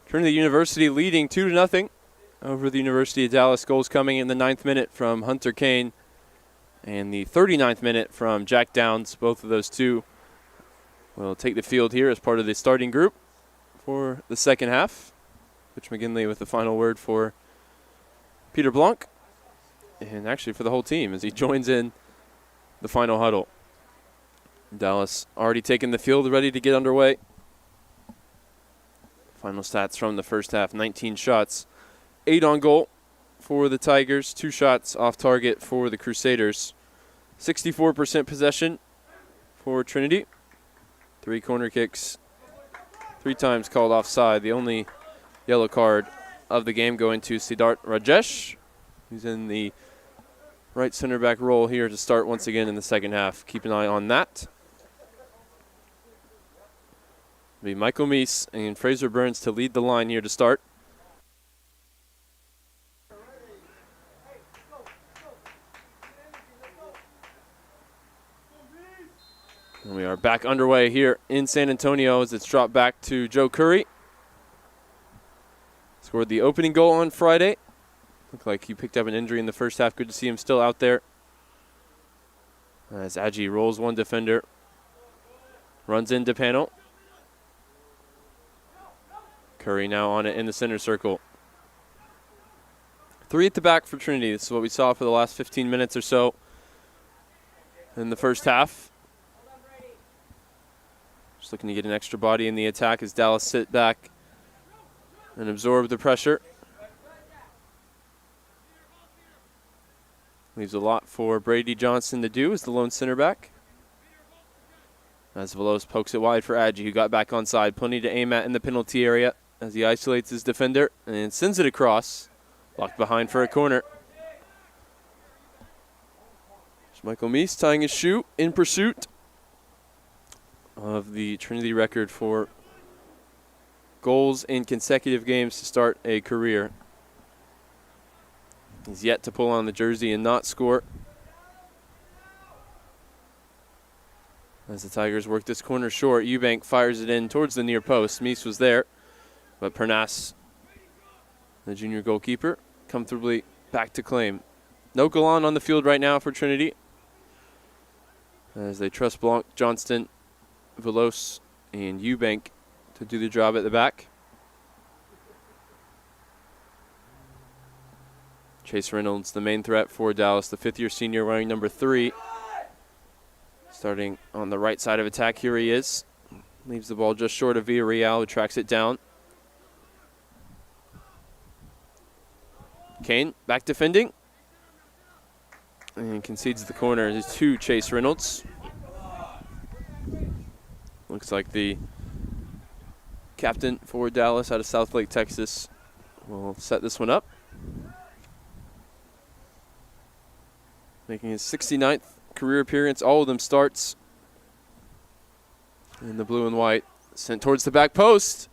Trinity University leading 2-0 over the University of Dallas. Goals coming in the 9th minute from Hunter Kane and the 39th minute from Jack Downs. Both of those two will take the field here as part of the starting group for the second half. Rich McGinley with the final word for Peter Blanc, and actually for the whole team as he joins in the final huddle. Dallas already taking the field, ready to get underway. Final stats from the first half: 19 shots, 8 on goal for the Tigers, 2 shots off target for the Crusaders. 64% possession for Trinity. 3 corner kicks, 3 times called offside. The only yellow card of the game going to Siddharth Rajesh, who's in the right center back role here to start once again in the second half. Keep an eye on that. It'll be Michael Meese and Fraser Burns to lead the line here to start. And we are back underway here in San Antonio as it's dropped back to Joe Curry. Scored the opening goal on Friday. Looked like he picked up an injury in the first half. Good to see him still out there. As Adji rolls one defender. Runs into panel. Curry now on it in the center circle. 3 at the back for Trinity. This is what we saw for the last 15 minutes or so in the first half. Just looking to get an extra body in the attack as Dallas sit back and absorb the pressure. Leaves a lot for Brady Johnson to do as the lone center back. As Veloz pokes it wide for Adji, who got back onside. Plenty to aim at in the penalty area as he isolates his defender and sends it across. Locked behind for a corner. There's Michael Meese tying his shoe in pursuit of the Trinity record for goals in consecutive games to start a career. He's yet to pull on the jersey and not score. As the Tigers work this corner short, Eubank fires it in towards the near post. Meese was there, but Pernas, the junior goalkeeper, comfortably back to claim. No Galan on the field right now for Trinity, as they trust Blanc, Johnston, Veloz, and Eubank to do the job at the back. Chase Reynolds, the main threat for Dallas, the 5th-year senior wearing number 3. Starting on the right side of attack, here he is. Leaves the ball just short of Villarreal, who tracks it down. Kane back defending. And concedes the corner. There's 2 Chase Reynolds. Looks like the captain for Dallas out of Southlake, Texas, will set this one up. Making his 69th career appearance. All of them starts in the blue and white. Sent towards the back post.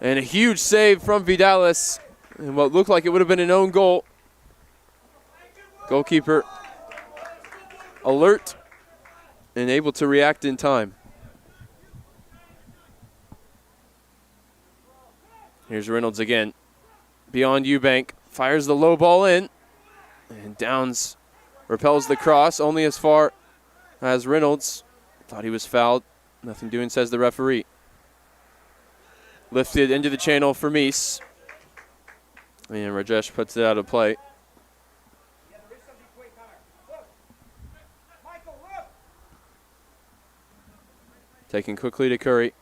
And a huge save from Vidalis. And what looked like it would have been an own goal. Goalkeeper alert and able to react in time. Here's Reynolds again. Beyond Eubank. Fires the low ball in. And Downs repels the cross only as far as Reynolds. Thought he was fouled. Nothing doing, says the referee. Lifted into the channel for Meese. And Rajesh puts it out of play. Taken quickly to Curry.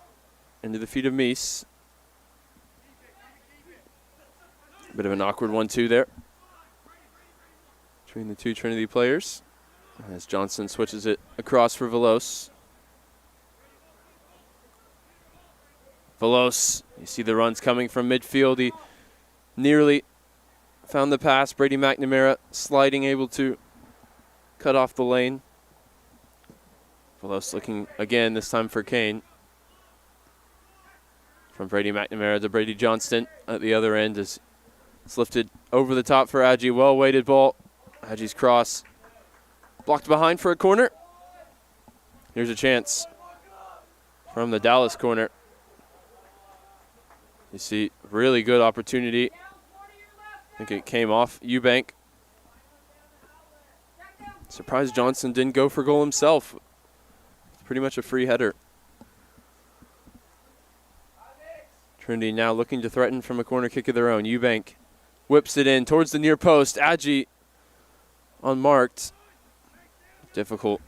Into the feet of Meese. Bit of an awkward 1-2 there between the 2 Trinity players as Johnson switches it across for Veloz. Veloz, you see the runs coming from midfield. He nearly found the pass. Brady McNamara sliding, able to cut off the lane. Veloz looking again, this time for Kane. From Brady McNamara to Brady Johnston at the other end as it's lifted over the top for Adji. Well-weighted ball. Adji's cross blocked behind for a corner. Here's a chance from the Dallas corner. You see, really good opportunity. I think it came off Eubank. Surprised Johnson didn't go for goal himself. It's pretty much a free header. Trinity now looking to threaten from a corner kick of their own. Eubank whips it in towards the near post. Adji unmarked. Difficult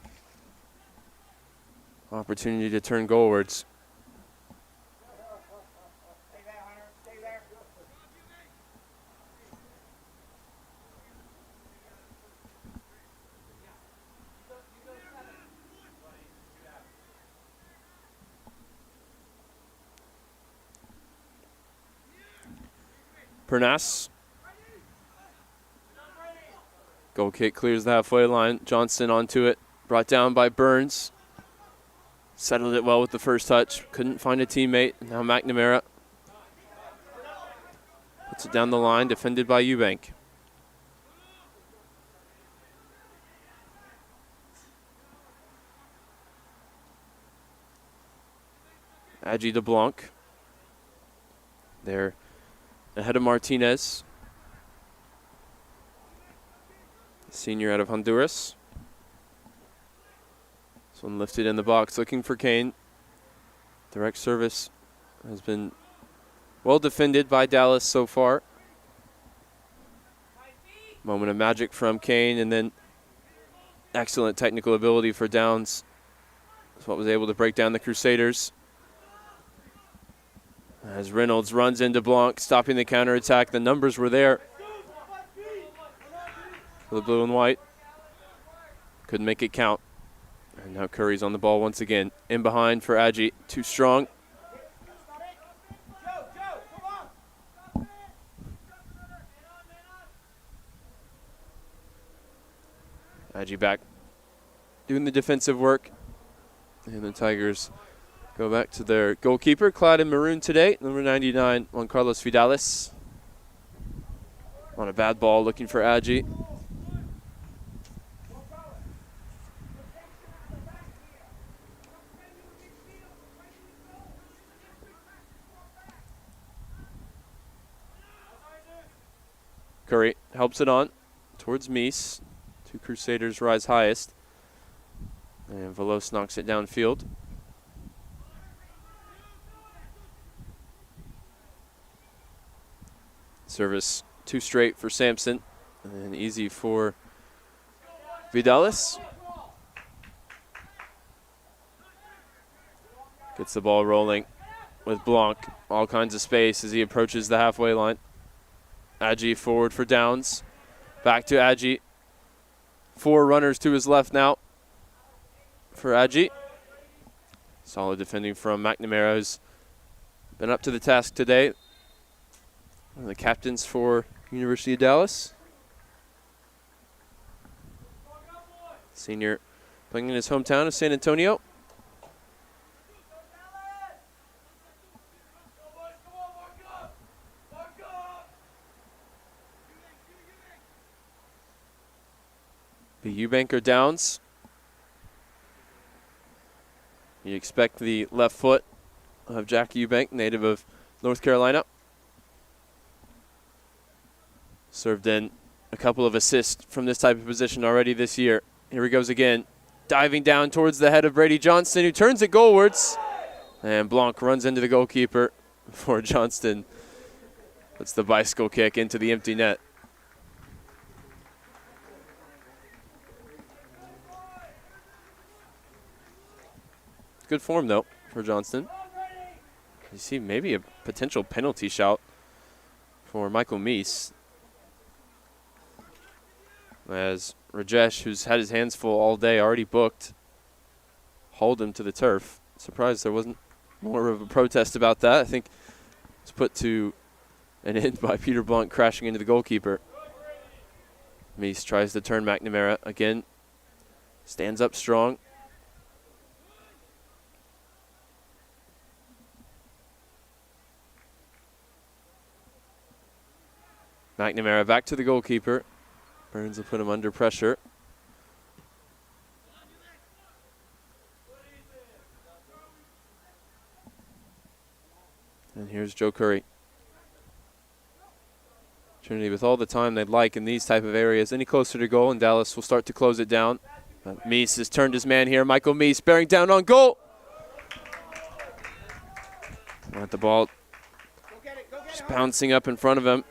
opportunity to turn goalwards. Pernas. Goal kick clears the halfway line. Johnston onto it. Brought down by Burns. Settled it well with the first touch. Couldn't find a teammate. Now McNamara puts it down the line. Defended by Eubank. Adji DeBlanc. There ahead of Martinez. Senior out of Honduras. This one lifted in the box, looking for Kane. Direct service has been well defended by Dallas so far. Moment of magic from Kane, and then excellent technical ability for Downs. That's what was able to break down the Crusaders. As Reynolds runs into Blanc, stopping the counterattack. The numbers were there for the blue and white. Couldn't make it count. And now Curry's on the ball once again. In behind for Adji. Too strong. Adji back doing the defensive work. And the Tigers go back to their goalkeeper, clad in maroon today, number 99, Juan Carlos Vidales. On a bad ball, looking for Adji. Curry helps it on towards Meese. Two Crusaders rise highest. And Velos knocks it downfield. Service too straight for Sampson, and easy for Vidales. Gets the ball rolling with Blanc. All kinds of space as he approaches the halfway line. Adji forward for Downs. Back to Adji. 4 runners to his left now for Adji. Solid defending from McNamara, who's been up to the task today. One of the captains for University of Dallas. Senior playing in his hometown of San Antonio. Be Eubank or Downs. You expect the left foot of Jack Eubank, native of North Carolina. Served in a couple of assists from this type of position already this year. Here he goes again. Diving down towards the head of Brady Johnston, who turns it goalwards. And Blanc runs into the goalkeeper before Johnston puts the bicycle kick into the empty net. Good form, though, for Johnston. You see maybe a potential penalty shout for Michael Meese, as Rajesh, who's had his hands full all day, already booked, hauled him to the turf. Surprised there wasn't more of a protest about that. I think it's put to an end by Peter Blunt crashing into the goalkeeper. Meese tries to turn McNamara again. Stands up strong. McNamara back to the goalkeeper. Burns will put him under pressure. Here's Joe Curry. Trinity with all the time they'd like in these type of areas. Any closer to goal, and Dallas will start to close it down. But Meese has turned his man here. Michael Meese bearing down on goal. At the ball just bouncing up in front of him.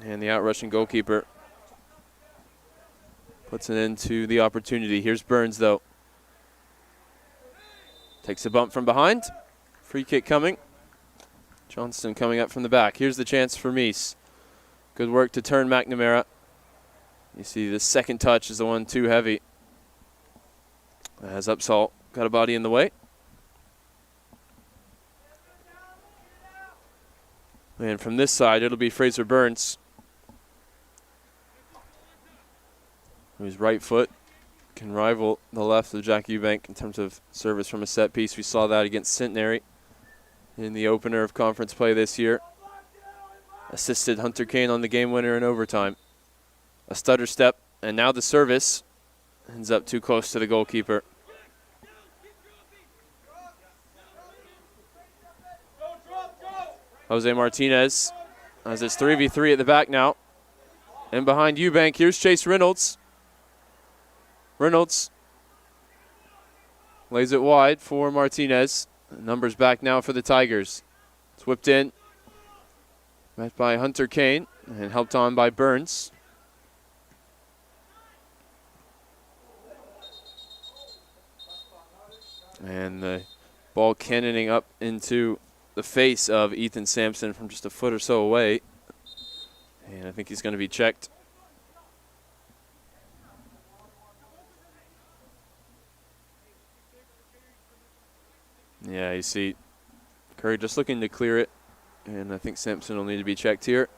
And the out-rushing goalkeeper puts an end to the opportunity. Here's Burns, though. Takes a bump from behind. Free kick coming. Johnston coming up from the back. Here's the chance for Meese. Good work to turn McNamara. You see the second touch is the one too heavy. As Upsalt got a body in the way. And from this side, it'll be Fraser Burns, whose right foot can rival the left of Jack Eubank in terms of service from a set piece. We saw that against Centenary in the opener of conference play this year. Assisted Hunter Kane on the game winner in overtime. A stutter step, and now the service ends up too close to the goalkeeper. Jose Martinez, as it's 3v3 at the back now. And behind Eubank, here's Chase Reynolds. Reynolds lays it wide for Martinez. Numbers back now for the Tigers. It's whipped in. Met by Hunter Kane and helped on by Burns. And the ball cannoning up into the face of Ethan Sampson from just a foot or so away. And I think he's going to be checked. Yeah, you see Curry just looking to clear it. And I think Sampson will need to be checked here.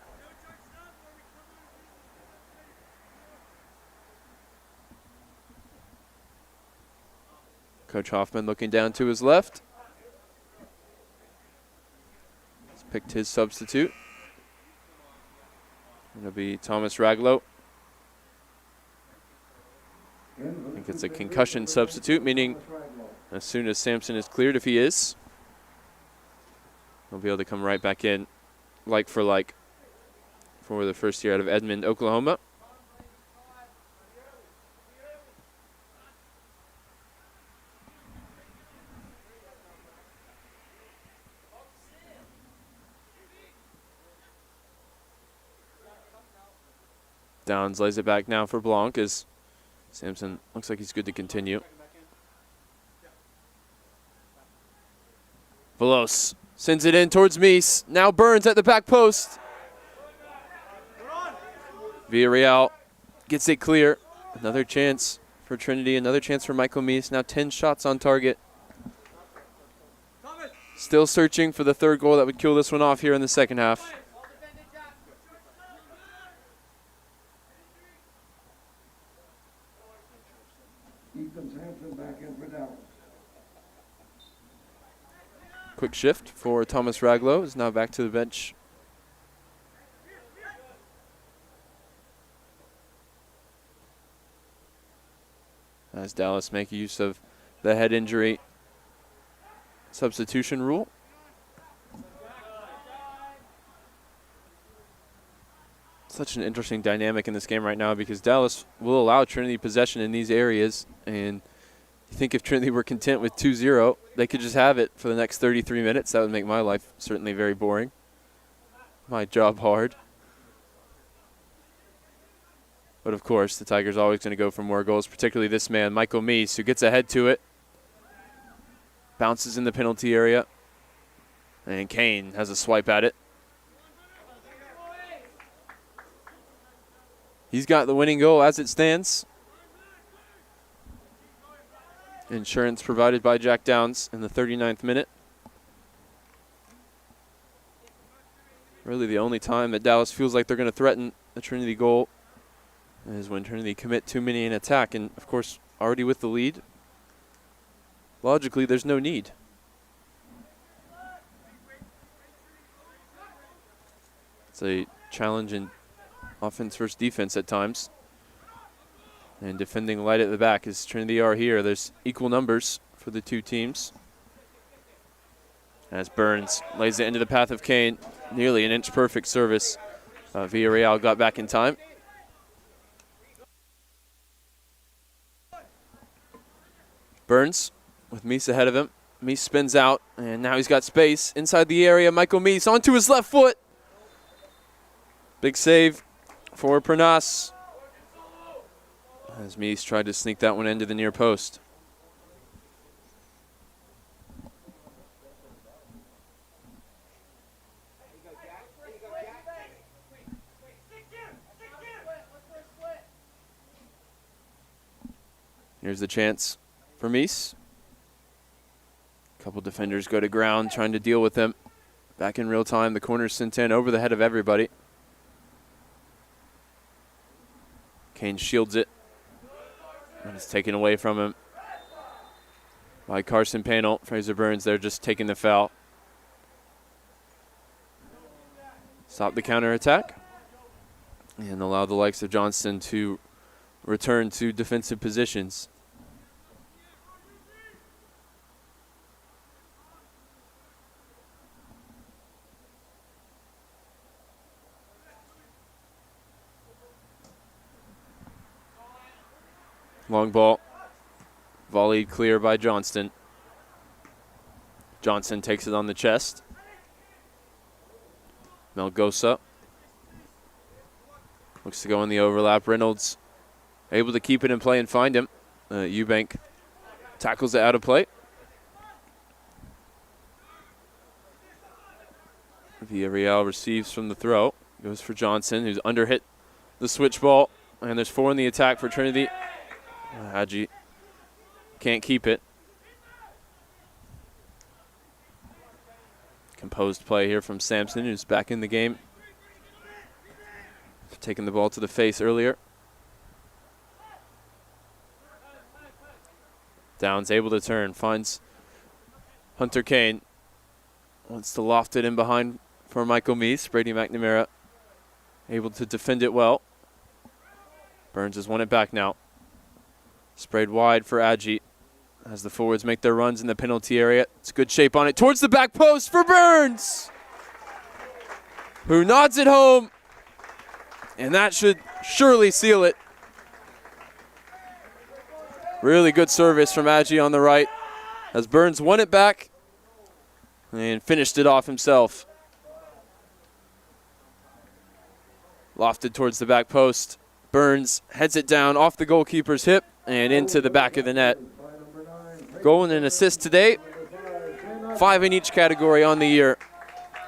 Coach Hoffman looking down to his left. He's picked his substitute. It'll be Thomas Raglow. I think it's a concussion substitute, meaning as soon as Sampson is cleared, if he is, he'll be able to come right back in, like for the first year out of Edmond, Oklahoma. Downs lays it back now for Blanc as Sampson looks like he's good to continue. Velos sends it in towards Meese. Now Burns at the back post. Villarreal gets it clear. Another chance for Trinity, another chance for Michael Meese. Now 10 shots on target. Still searching for the third goal that would kill this one off here in the second half. Ethan Sampson back in for Dallas. Quick shift for Thomas Raglow, is now back to the bench. As Dallas make use of the head injury substitution rule. Such an interesting dynamic in this game right now because Dallas will allow Trinity possession in these areas, and you think if Trinity were content with 2-0, they could just have it for the next 33 minutes. That would make my life certainly very boring. My job hard. But of course, the Tigers are always going to go for more goals, particularly this man, Michael Meese, who gets ahead to it. Bounces in the penalty area. And Kane has a swipe at it. He's got the winning goal as it stands. Insurance provided by Jack Downs in the 39th minute. Really the only time that Dallas feels like they're going to threaten a Trinity goal is when Trinity commit too many in attack. And, of course, already with the lead, logically there's no need. It's a challenge in offense versus defense at times. And defending light at the back as Trinity are here. There's equal numbers for the two teams. As Burns lays it into the path of Kane. Nearly an inch perfect service. Villarreal got back in time. Burns with Mies ahead of him. Mies spins out, and now he's got space inside the area. Michael Mies onto his left foot. Big save for Pernas. As Mies tried to sneak that one into the near post. Here's the chance for Mies. A couple defenders go to ground trying to deal with him. Back in real time, the corner's sent in over the head of everybody. Kane shields it. And it's taken away from him by Carson Panel. Fraser Burns there just taking the foul. Stop the counterattack and allow the likes of Johnston to return to defensive positions. Long ball, volleyed clear by Johnston. Johnson takes it on the chest. Melgosa looks to go in the overlap. Reynolds able to keep it in play and find him. Eubank tackles it out of play. Villarreal receives from the throw. Goes for Johnson, who's underhit the switch ball. And there's 4 in the attack for Trinity. Hadji can't keep it. Composed play here from Sampson, who's back in the game. Taking the ball to the face earlier. Downs able to turn, finds Hunter Kane. Wants to loft it in behind for Michael Mies. Brady McNamara able to defend it well. Burns has won it back now. Sprayed wide for Adji as the forwards make their runs in the penalty area. It's good shape on it towards the back post for Burns, who nods it home, and that should surely seal it. Really good service from Adji on the right as Burns won it back and finished it off himself. Lofted towards the back post. Burns heads it down off the goalkeeper's hip and into the back of the net. Goal and an assist today. 5 in each category on the year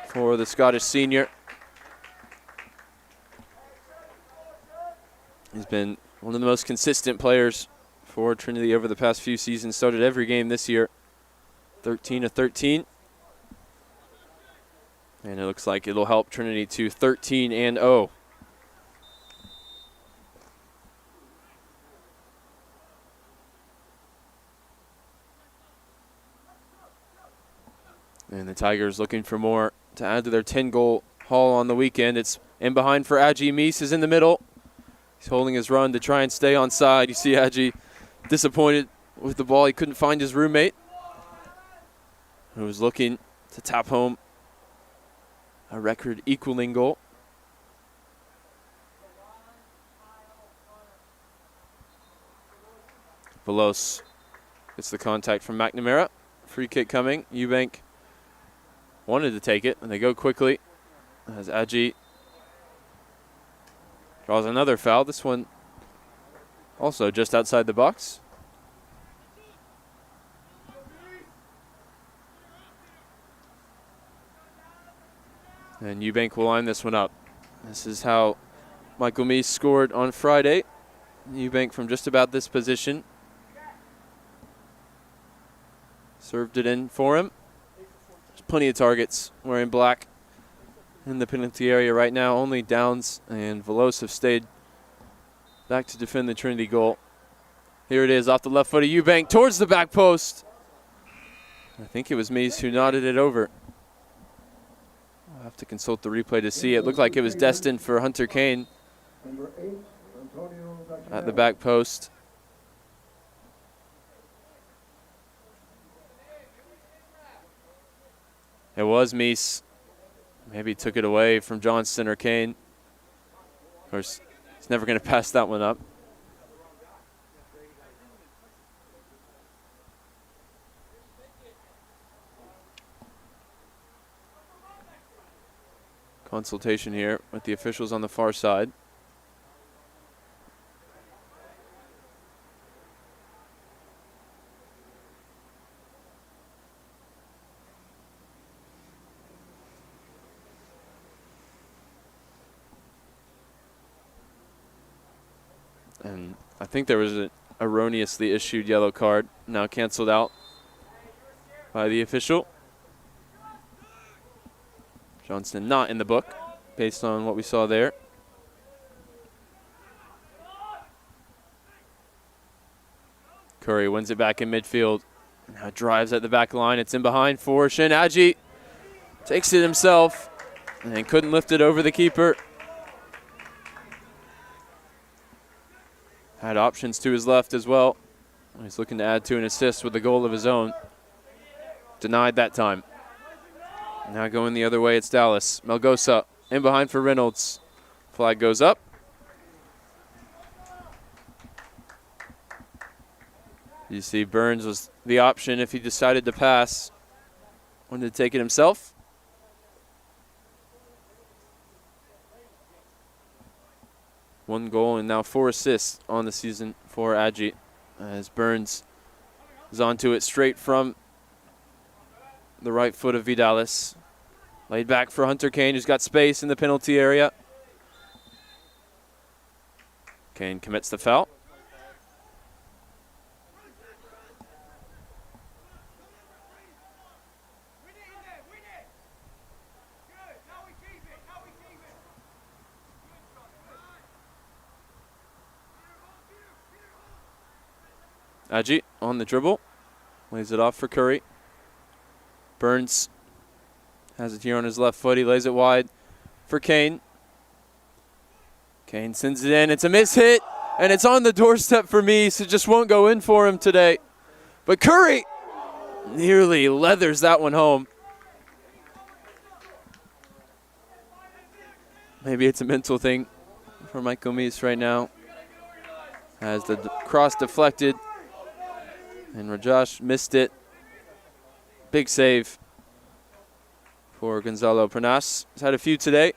for the Scottish senior. He's been one of the most consistent players for Trinity over the past few seasons. Started every game this year. 13 of 13. And it looks like it'll help Trinity to 13-0. And the Tigers looking for more to add to their 10-goal haul on the weekend. It's in behind for Adji. Mies is in the middle. He's holding his run to try and stay on side. You see Adji disappointed with the ball. He couldn't find his roommate, who was looking to tap home a record-equaling goal. Velos gets the contact from McNamara. Free kick coming. Eubank wanted to take it, and they go quickly as Adji draws another foul. This one also just outside the box. And Eubank will line this one up. This is how Michael Mies scored on Friday. Eubank from just about this position served it in for him. There's plenty of targets wearing black in the penalty area right now. Only Downs and Velos have stayed back to defend the Trinity goal. Here it is off the left foot of Eubank towards the back post. I think it was Mies who nodded it over. I'll have to consult the replay to see. It looked like it was destined for Hunter Kane at the back post. It was Meese. Maybe took it away from Johnston or Kane. Of course, he's never going to pass that one up. Consultation here with the officials on the far side. And I think there was an erroneously issued yellow card, now canceled out by the official. Johnston not in the book, based on what we saw there. Curry wins it back in midfield. Now drives at the back line. It's in behind for Shin Aji. Takes it himself and couldn't lift it over the keeper. Had options to his left as well. He's looking to add to an assist with a goal of his own. Denied that time. Now going the other way, it's Dallas. Melgosa in behind for Reynolds. Flag goes up. You see Burns was the option if he decided to pass. Wanted to take it himself. One goal and now 4 assists on the season for Aji, as Burns is onto it straight from the right foot of Vidalis. Laid back for Hunter Kane, who's got space in the penalty area. Kane commits the foul. Aji on the dribble, lays it off for Curry. Burns has it here on his left foot. He lays it wide for Kane. Kane sends it in. It's a miss hit, and it's on the doorstep for me, so it just won't go in for him today. But Curry nearly leathers that one home. Maybe it's a mental thing for Michael Meese right now, as the cross deflected. And Rajosh missed it. Big save for Gonzalo Pernas. He's had a few today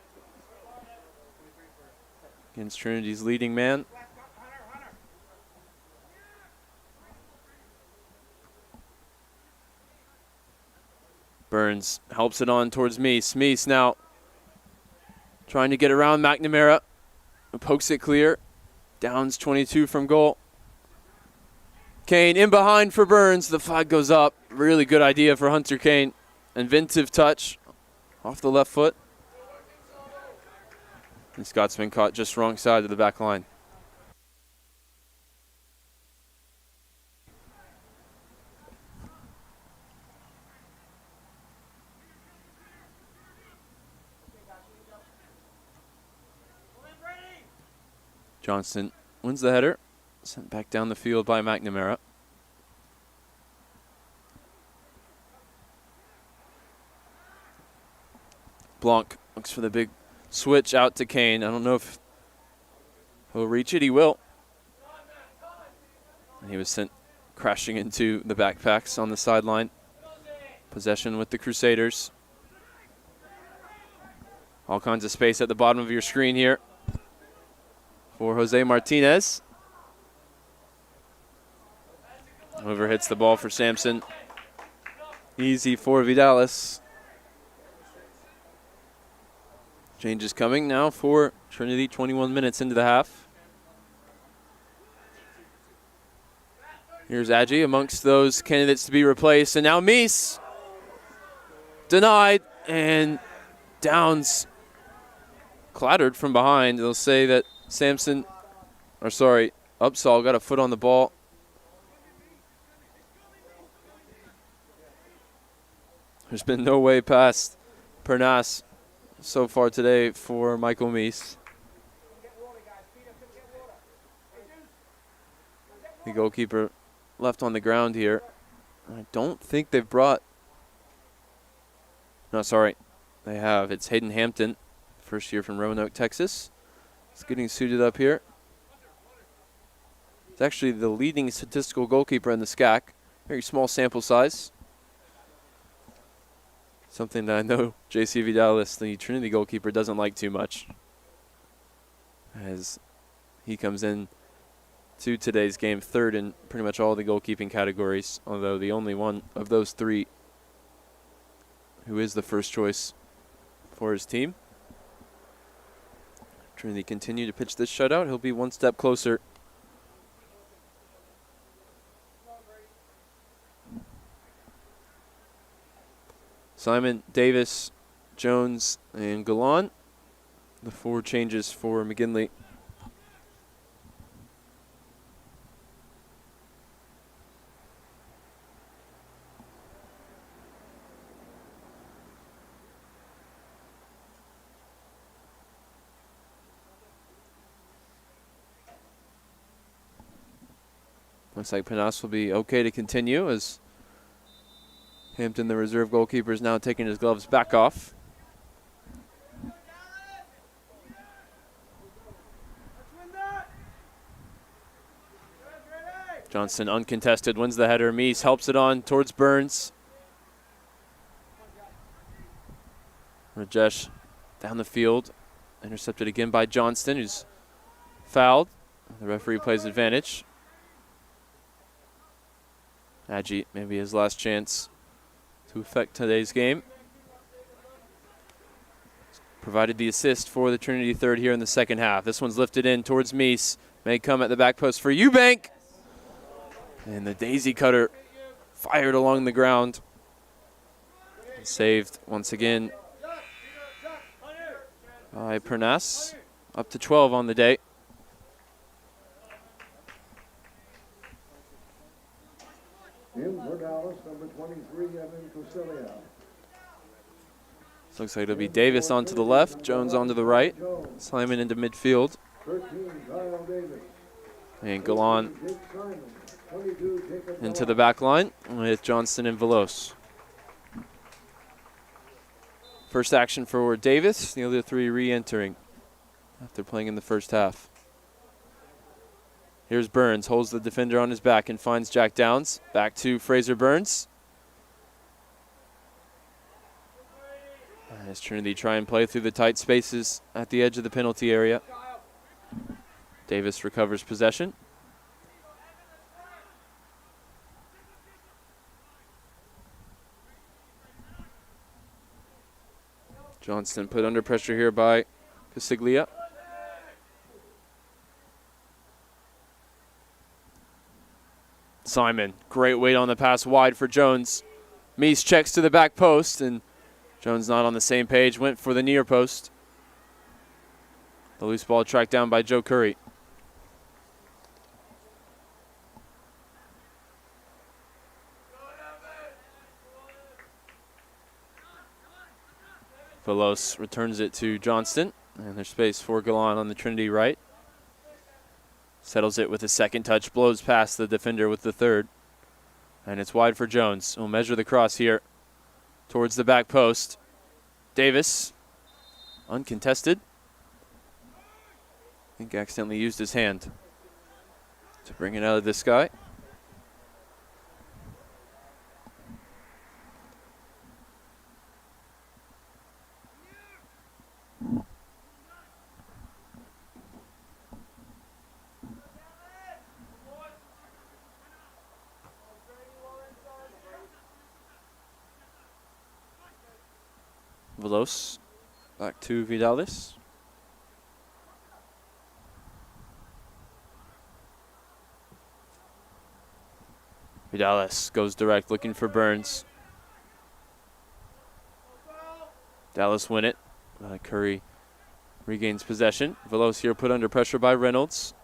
against Trinity's leading man. Burns helps it on towards Meese. Meese now trying to get around McNamara, who pokes it clear. Downs 22 from goal. Kane in behind for Burns. The flag goes up. Really good idea for Hunter Kane. Inventive touch off the left foot. And Scotsman caught just wrong side of the back line. Johnston wins the header. Sent back down the field by McNamara. Blanc looks for the big switch out to Kane. I don't know if he'll reach it. He will. And he was sent crashing into the backpacks on the sideline. Possession with the Crusaders. All kinds of space at the bottom of your screen here for Jose Martinez. Over hits the ball for Sampson. Easy for Vidalis. Changes coming now for Trinity, 21 minutes into the half. Here's Aji amongst those candidates to be replaced. And now Meese. Denied. And Downs clattered from behind. They'll say that Upsall got a foot on the ball. There's been no way past Pernas so far today for Michael Meese. The goalkeeper left on the ground here. I don't think they've brought No, sorry. They have. It's Hayden Hampton, first year from Roanoke, Texas. He's getting suited up here. It's actually the leading statistical goalkeeper in the SCAC. Very small sample size. Something that I know J.C. Vidalis, the Trinity goalkeeper, doesn't like too much, as he comes in to today's game third in pretty much all the goalkeeping categories, although the only one of those three who is the first choice for his team. Trinity continue to pitch this shutout. He'll be one step closer. Simon, Davis, Jones, and Gallant, the 4 changes for McGinley. Looks like Panas will be okay to continue, as Hampton, the reserve goalkeeper, is now taking his gloves back off. Johnson uncontested, wins the header. Meese helps it on towards Burns. Rajesh down the field. Intercepted again by Johnston, who's fouled. The referee plays advantage. Adji, maybe his last chance to affect today's game. Provided the assist for the Trinity third here in the second half. This one's lifted in towards Meese. May come at the back post for Eubank. And the daisy cutter fired along the ground. Saved once again by Pernas. Up to 12 on the day. In for Dallas, number 23, Evan Cosilia. Looks like it'll be Davis onto the left, Jones onto the right, Simon into midfield. 13, Kyle Davis. And Gallant Jake Simon. 22, Jacob into the back line with Johnston and Velos. First action for Davis, the other 3 re-entering after playing in the first half. Here's Burns, holds the defender on his back and finds Jack Downs. Back to Fraser Burns. As Trinity try and play through the tight spaces at the edge of the penalty area. Davis recovers possession. Johnston put under pressure here by Casiglia. Simon, great weight on the pass wide for Jones. Meese checks to the back post, and Jones not on the same page, went for the near post. The loose ball tracked down by Joe Curry. Velos returns it to Johnston, and there's space for Gallant on the Trinity right. Settles it with a second touch, blows past the defender with the third. And it's wide for Jones. We'll measure the cross here towards the back post. Davis, uncontested. I think accidentally used his hand to bring it out of the sky. Velos back to Vidalis. Vidalis goes direct, looking for Burns. Dallas win it. Curry regains possession. Velos here put under pressure by Reynolds.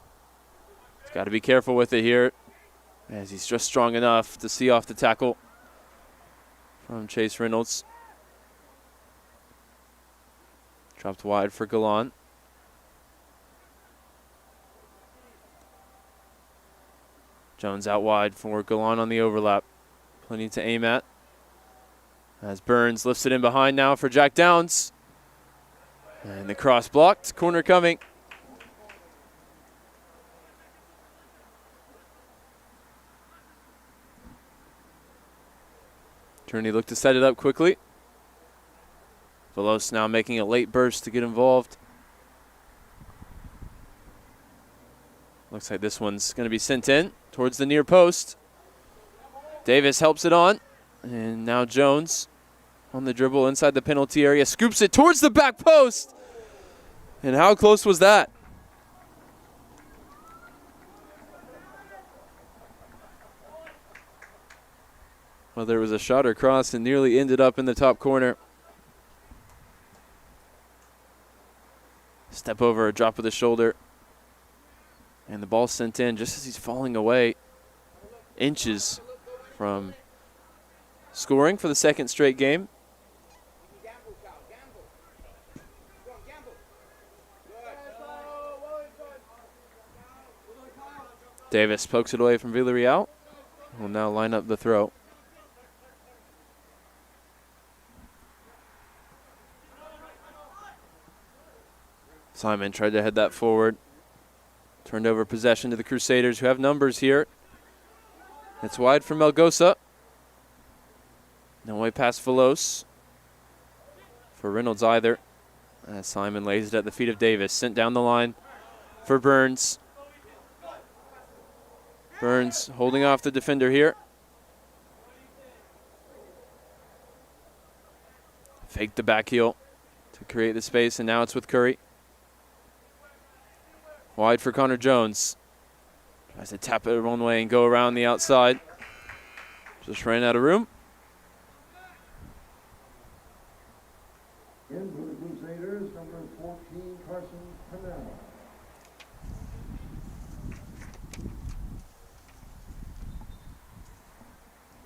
He's got to be careful with it here, as he's just strong enough to see off the tackle from Chase Reynolds. Dropped wide for Gallant. Jones out wide for Gallant on the overlap. Plenty to aim at. As Burns lifts it in behind now for Jack Downs. And the cross blocked. Corner coming. Trinity looked to set it up quickly. Veloz now making a late burst to get involved. Looks like this one's going to be sent in towards the near post. Davis helps it on. And now Jones on the dribble inside the penalty area. Scoops it towards the back post. And how close was that? Whether it was a shot or cross, and nearly ended up in the top corner. Step over, a drop of the shoulder. And the ball sent in just as he's falling away. Inches from scoring for the second straight game. Davis pokes it away from Villarreal. Will now line up the throw. Simon tried to head that forward. Turned over possession to the Crusaders, who have numbers here. It's wide for Melgosa. No way past Veloz. For Reynolds either. As Simon lays it at the feet of Davis. Sent down the line for Burns. Burns holding off the defender here. Faked the back heel to create the space, and now it's with Curry. Wide for Connor Jones. Tries to tap it one way and go around the outside. Just ran out of room. In for the Crusaders, number 14, Carson Pennell.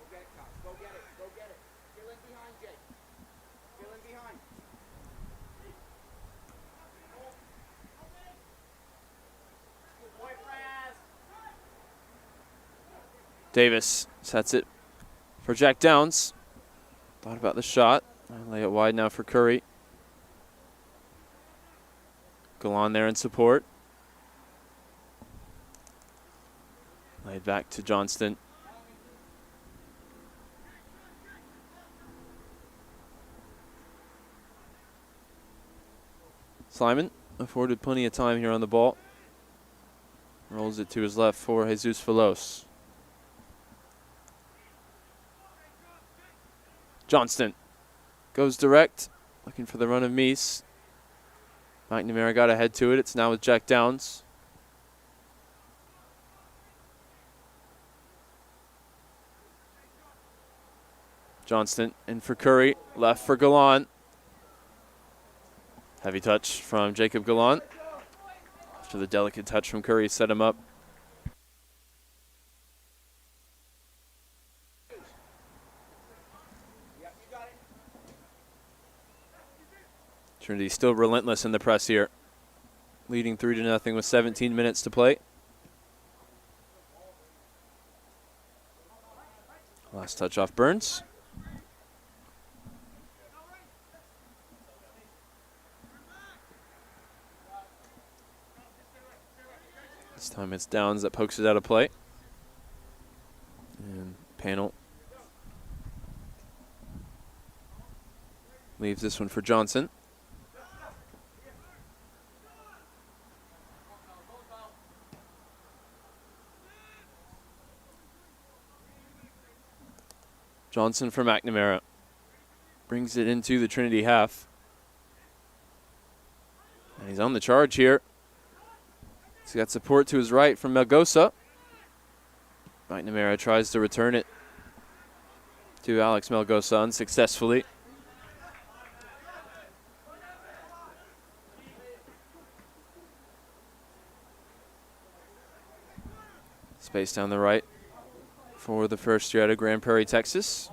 Go get it. Go get it. Still in behind, Jake. Still in behind. Good boy, Fraz. Davis sets it for Jack Downs. Thought about the shot. Lay it wide now for Curry. Galan there in support. Laid back to Johnston. Simon afforded plenty of time here on the ball. Rolls it to his left for Jesus Veloz. Johnston goes direct, looking for the run of Meese. McNamara got ahead to it. It's now with Jack Downs. Johnston in for Curry, left for Galan. Heavy touch from Jacob Galan. After the delicate touch from Curry set him up. Trinity still relentless in the press here. Leading 3-0 with 17 minutes to play. Last touch off Burns. This time it's Downs that pokes it out of play. And Panel leaves this one for Johnson. Johnson for McNamara. Brings it into the Trinity half. And he's on the charge here. He's got support to his right from Melgosa. McNamara tries to return it to Alex Melgosa unsuccessfully. Space down the right for the first year out of Grand Prairie, Texas.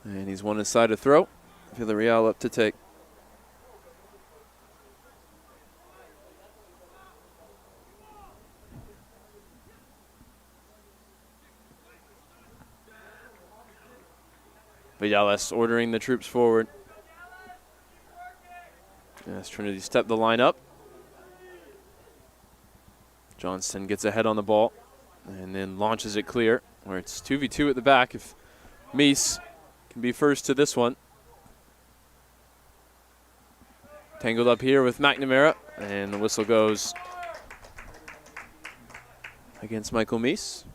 And he's one inside to throw. Villarreal up to take. Vidales ordering the troops forward. As Trinity step the line up. Johnston gets ahead on the ball and then launches it clear, where it's 2v2 at the back if Meese can be first to this one. Tangled up here with McNamara, and the whistle goes against Michael Meese.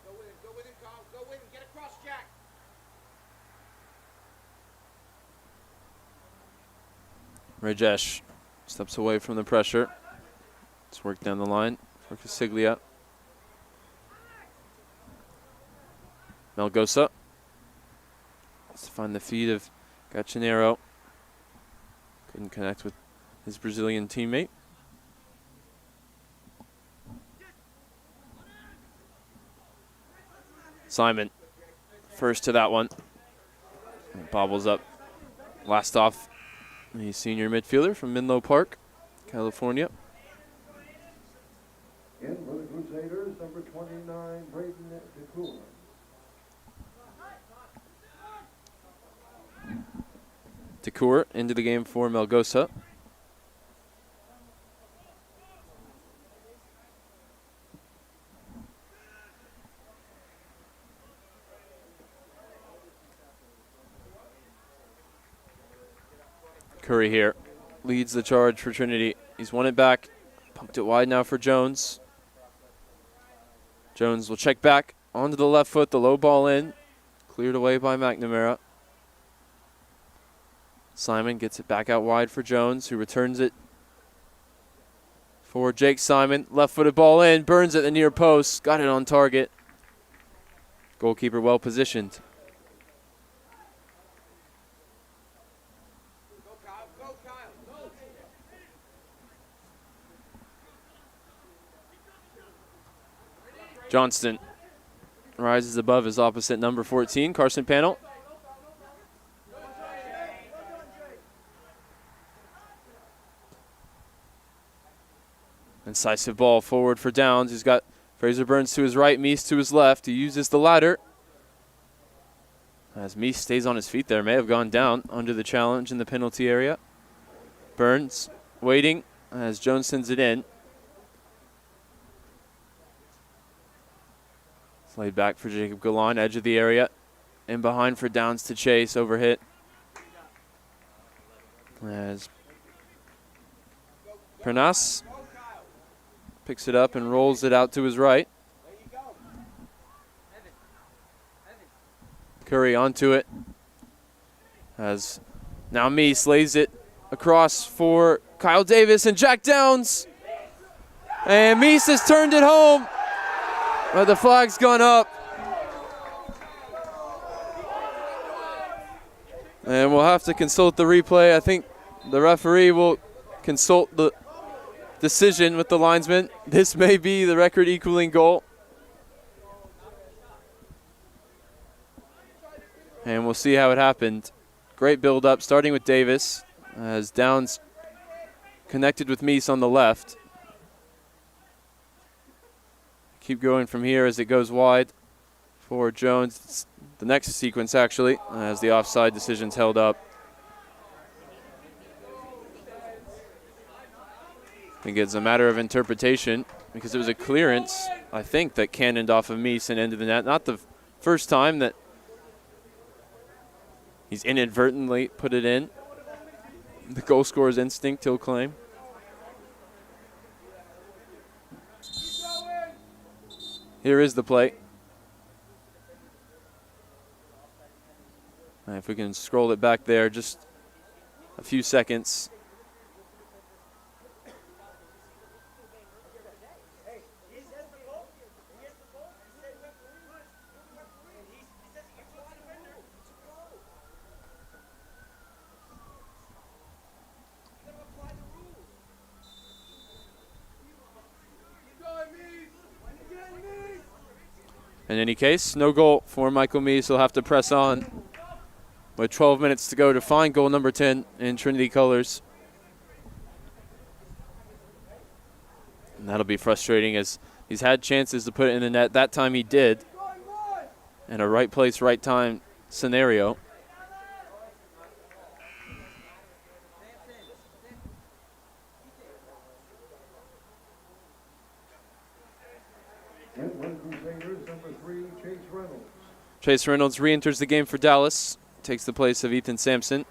Go with him, Carl. Go with him. Get across, Jack. Rajesh steps away from the pressure. Let's work down the line for Casiglia. Melgosa. Let's find the feed of Gachinero. Couldn't connect with his Brazilian teammate. Simon, first to that one. And bobbles up. Last off, the senior midfielder from Menlo Park, California. In for the Crusaders, number 29, Braden DeCour. DeCour into the game for Melgosa. Curry here leads the charge for Trinity. He's won it back. Pumped it wide now for Jones. Jones will check back onto the left foot. The low ball in. Cleared away by McNamara. Simon gets it back out wide for Jones, who returns it for Jake Simon. Left-footed ball in. Burns at the near post. Got it on target. Goalkeeper well positioned. Johnston rises above his opposite number 14, Carson Panel. Incisive ball forward for Downs. He's got Fraser Burns to his right, Meese to his left. He uses the ladder. As Meese stays on his feet there, may have gone down under the challenge in the penalty area. Burns waiting as Jones sends it in. Laid back for Jacob Galan, edge of the area. In behind for Downs to chase, overhit. As Pernas picks it up and rolls it out to his right. Curry onto it. As now Meese lays it across for Kyle Davis and Jack Downs. And Meese has turned it home. But the flag's gone up. And we'll have to consult the replay. I think the referee will consult the decision with the linesman. This may be the record equaling goal. And we'll see how it happened. Great build up, starting with Davis, as Downs connected with Meese on the left. Keep going from here as it goes wide for Jones. It's the next sequence, actually, as the offside decision's held up. I think it's a matter of interpretation because it was a clearance, I think, that cannoned off of Meese and into the net. Not the first time that he's inadvertently put it in. The goal scorer's instinct, he'll claim. Here is the play. And if we can scroll it back there just a few seconds. In any case, no goal for Michael Meese. He'll have to press on with 12 minutes to go to find goal number 10 in Trinity colors. And that'll be frustrating as he's had chances to put it in the net. That time he did. In a right place, right time scenario. Crusaders, number 3, Chase Reynolds. Chase Reynolds re-enters the game for Dallas. Takes the place of Ethan Sampson.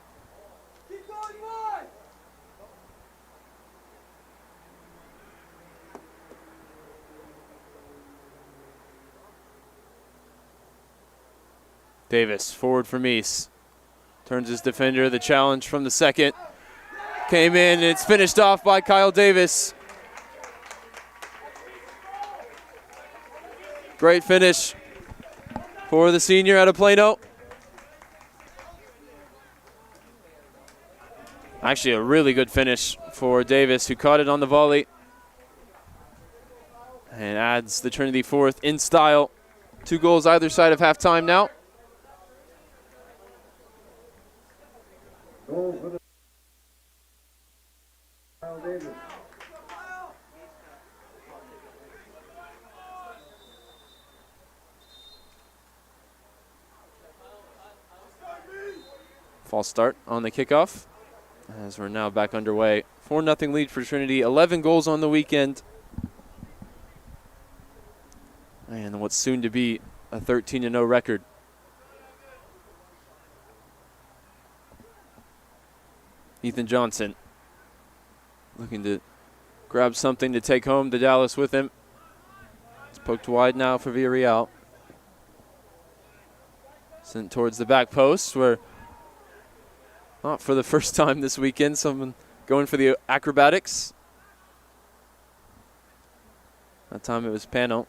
Davis, forward for Meese. Turns his defender. The challenge from the second. Came in, and it's finished off by Kyle Davis. Great finish for the senior out of Plano. Actually, a really good finish for Davis, who caught it on the volley. And adds the Trinity fourth in style. 2 goals either side of halftime now. Goal for the Kyle Davis. False start on the kickoff as we're now back underway. 4-0 lead for Trinity. 11 goals on the weekend. And what's soon to be a 13-0 record. Ethan Johnson looking to grab something to take home to Dallas with him. It's poked wide now for Villarreal. Sent towards the back post where, not for the first time this weekend, someone going for the acrobatics. That time it was Pano.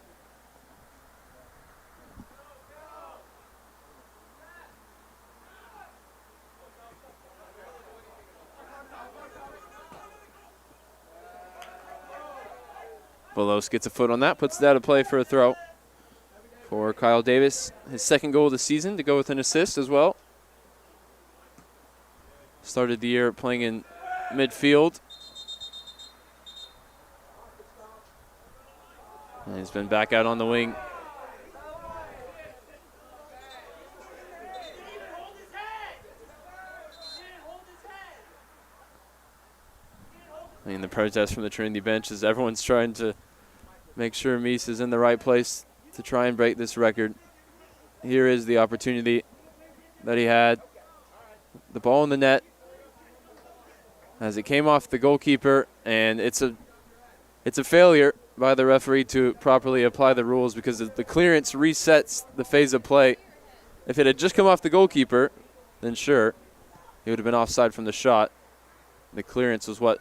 Velos gets a foot on that, puts it out of play for a throw for Kyle Davis. His second goal of the season to go with an assist as well. Started the year playing in midfield. And he's been back out on the wing. I mean, the protest from the Trinity bench is everyone's trying to make sure Meese is in the right place to try and break this record. Here is the opportunity that he had. The ball in the net as it came off the goalkeeper, and it's a failure by the referee to properly apply the rules because the clearance resets the phase of play. If it had just come off the goalkeeper, then sure, he would have been offside from the shot. The clearance was what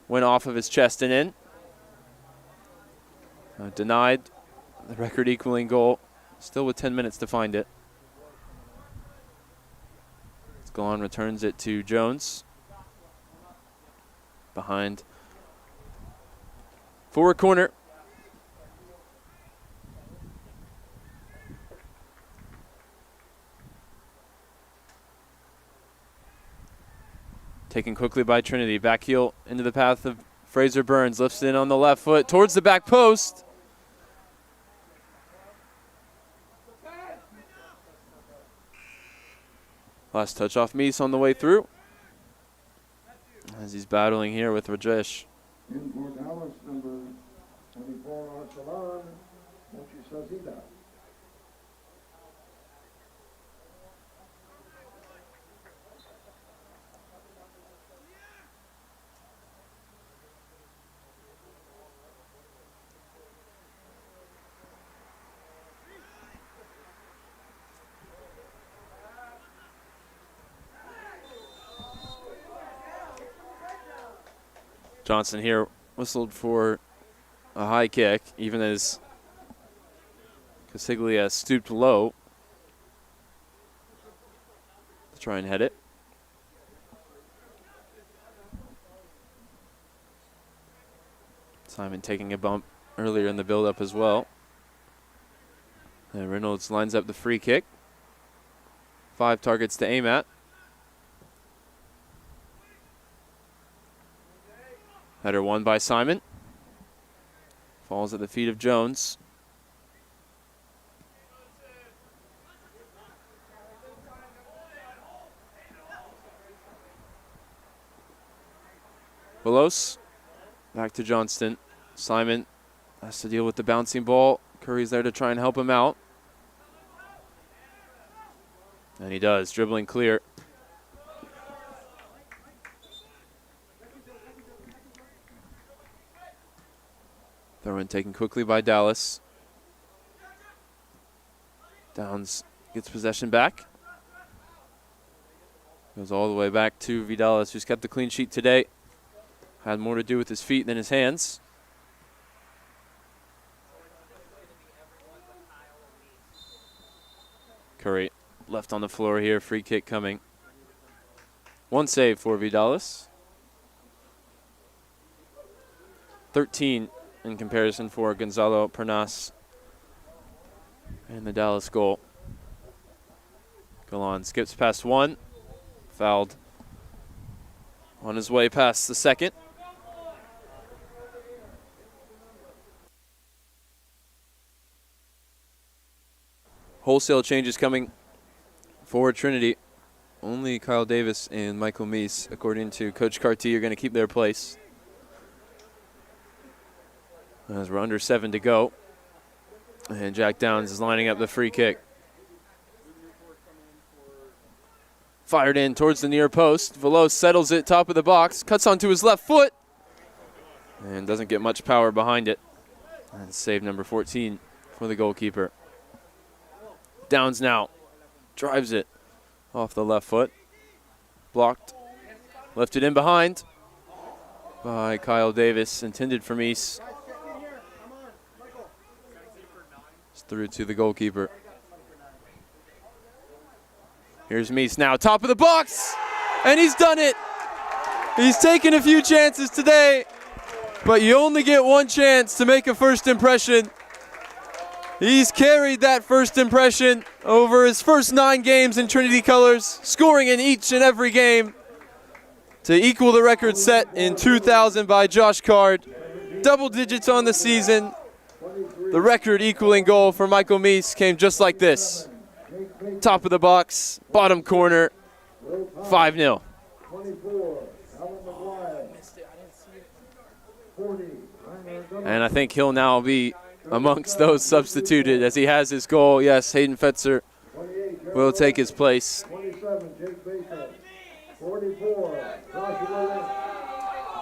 went off of his chest and in. Denied the record equaling goal, still with 10 minutes to find it. Golan returns it to Jones. Behind forward corner. Taken quickly by Trinity. Back heel into the path of Fraser Burns. Lifts it in on the left foot towards the back post. Last touch off Meese on the way through. As he's battling here with Rajesh. In for Dallas, number 24, Arsalan Monchisazida. Johnson here whistled for a high kick, even as Casiglia stooped low to try and head it. Simon taking a bump earlier in the build-up as well. And Reynolds lines up the free kick. 5 targets to aim at. Header won by Simon. Falls at the feet of Jones. Velos. Back to Johnston. Simon has to deal with the bouncing ball. Curry's there to try and help him out. And he does, dribbling clear. Throw-in taken quickly by Dallas. Downs gets possession back. Goes all the way back to Vidalis, who's kept the clean sheet today. Had more to do with his feet than his hands. Curry left on the floor here, free kick coming. One save for Vidalis. 13 in comparison for Gonzalo Pernas and the Dallas goal. Galan skips past one, fouled on his way past the second. Wholesale changes coming for Trinity. Only Kyle Davis and Michael Meese, according to Coach Carty, are going to keep their place. As we're under 7 to go. And Jack Downs is lining up the free kick. Fired in towards the near post. Velos settles it top of the box, cuts onto his left foot, and doesn't get much power behind it. And save number 14 for the goalkeeper. Downs now drives it off the left foot. Blocked. Lifted in behind by Kyle Davis, intended for Meese. It's through to the goalkeeper. Here's Meese now, top of the box, and he's done it. He's taken a few chances today, but you only get one chance to make a first impression. He's carried that first impression over his first 9 games in Trinity colors, scoring in each and every game to equal the record set in 2000 by Josh Card. Double digits on the season. The record equaling goal for Michael Meese came just like this. Top of the box, bottom corner, 5-0. 24, Alan McGuire. 40, And I think he'll now be amongst those substituted as he has his goal. Yes, Hayden Fetzer will take his place. 27, Jake Baker. 44, Joshua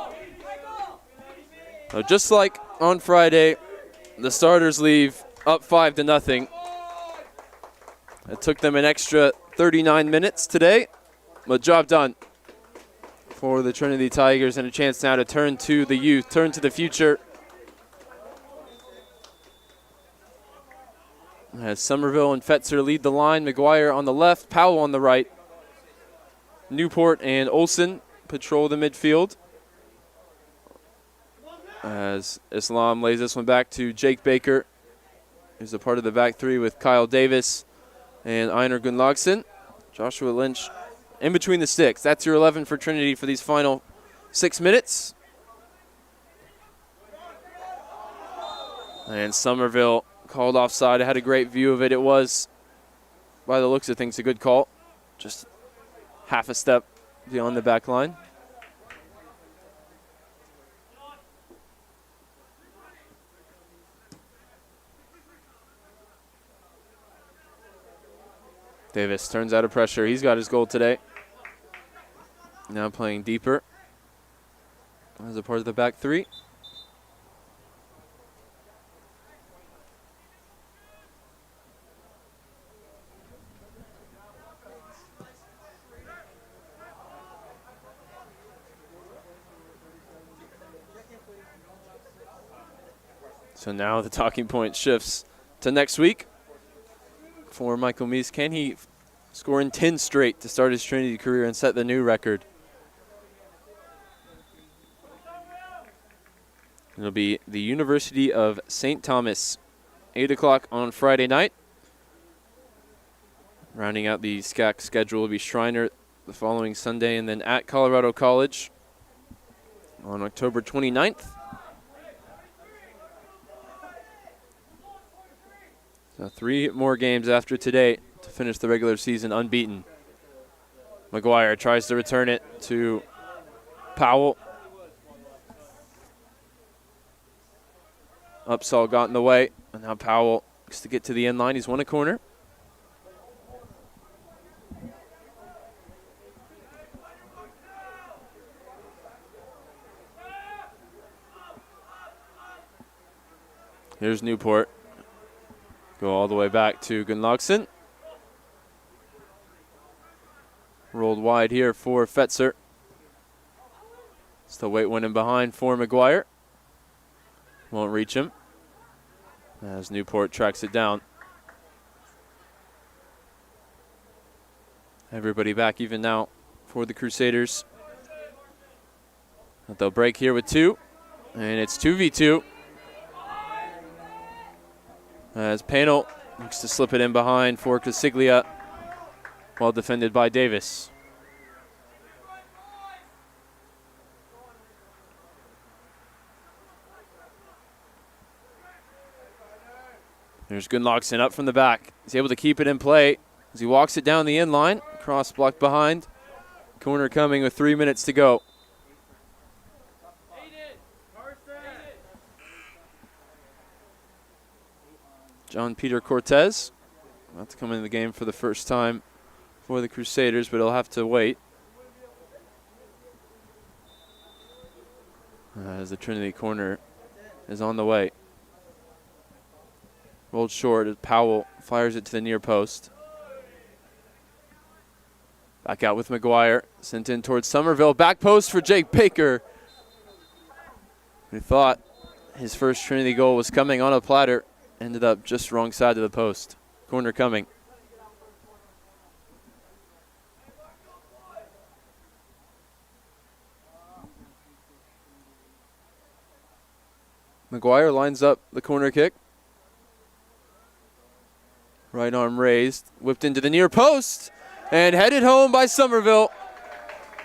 Lynch. So just like on Friday, the starters leave up 5-0. It took them an extra 39 minutes today, but job done for the Trinity Tigers, and a chance now to turn to the youth, turn to the future. As Somerville and Fetzer lead the line, McGuire on the left, Powell on the right. Newport and Olsen patrol the midfield. As Islam lays this one back to Jake Baker, who's a part of the back three with Kyle Davis and Einar Gunnlaugson. Joshua Lynch in between the sticks. That's your 11 for Trinity for these final 6 minutes. And Somerville called offside. I had a great view of it. It was, by the looks of things, a good call. Just half a step beyond the back line. Davis turns out of pressure. He's got his goal today. Now playing deeper as a part of the back three. So now the talking point shifts to next week for Michael Meese. Can he score in 10 straight to start his Trinity career and set the new record? It'll be the University of St. Thomas, 8 o'clock on Friday night. Rounding out the SCAC schedule will be Shriner the following Sunday, and then at Colorado College on October 29th. So 3 more games after today to finish the regular season unbeaten. McGuire tries to return it to Powell. Upsall got in the way, and now Powell looks to get to the end line. He's won a corner. Here's Newport. Go all the way back to Gunnlaugson. Rolled wide here for Fetzer. Still Waite winning behind for McGuire. Won't reach him as Newport tracks it down. Everybody back even now for the Crusaders. But they'll break here with 2, and it's 2v2. As Panel looks to slip it in behind for Casiglia, well defended by Davis. There's Gunnlaugson up from the back. He's able to keep it in play as he walks it down the end line. Cross blocked behind. Corner coming with 3 minutes to go. John Peter Cortez about to come into the game for the first time for the Crusaders, but he'll have to wait as the Trinity corner is on the way. Rolled short as Powell fires it to the near post. Back out with McGuire. Sent in towards Somerville. Back post for Jake Baker. We thought his first Trinity goal was coming on a platter. Ended up just wrong side of the post. Corner coming. McGuire lines up the corner kick. Right arm raised, whipped into the near post, and headed home by Somerville.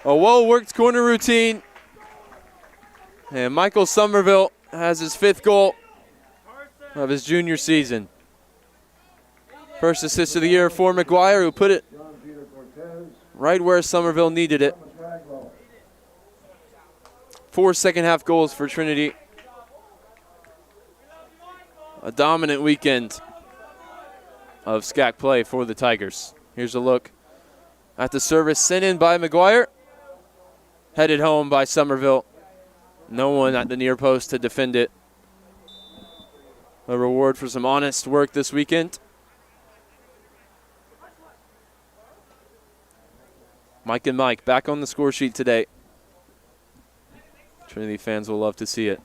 A well-worked corner routine. And Michael Somerville has his 5th goal of his junior season. First assist of the year for McGuire, who put it right where Somerville needed it. 4 second-half goals for Trinity. A dominant weekend of SCAC play for the Tigers. Here's a look at the service sent in by McGuire. Headed home by Somerville. No one at the near post to defend it. A reward for some honest work this weekend. Mike and Mike back on the score sheet today. Trinity fans will love to see it.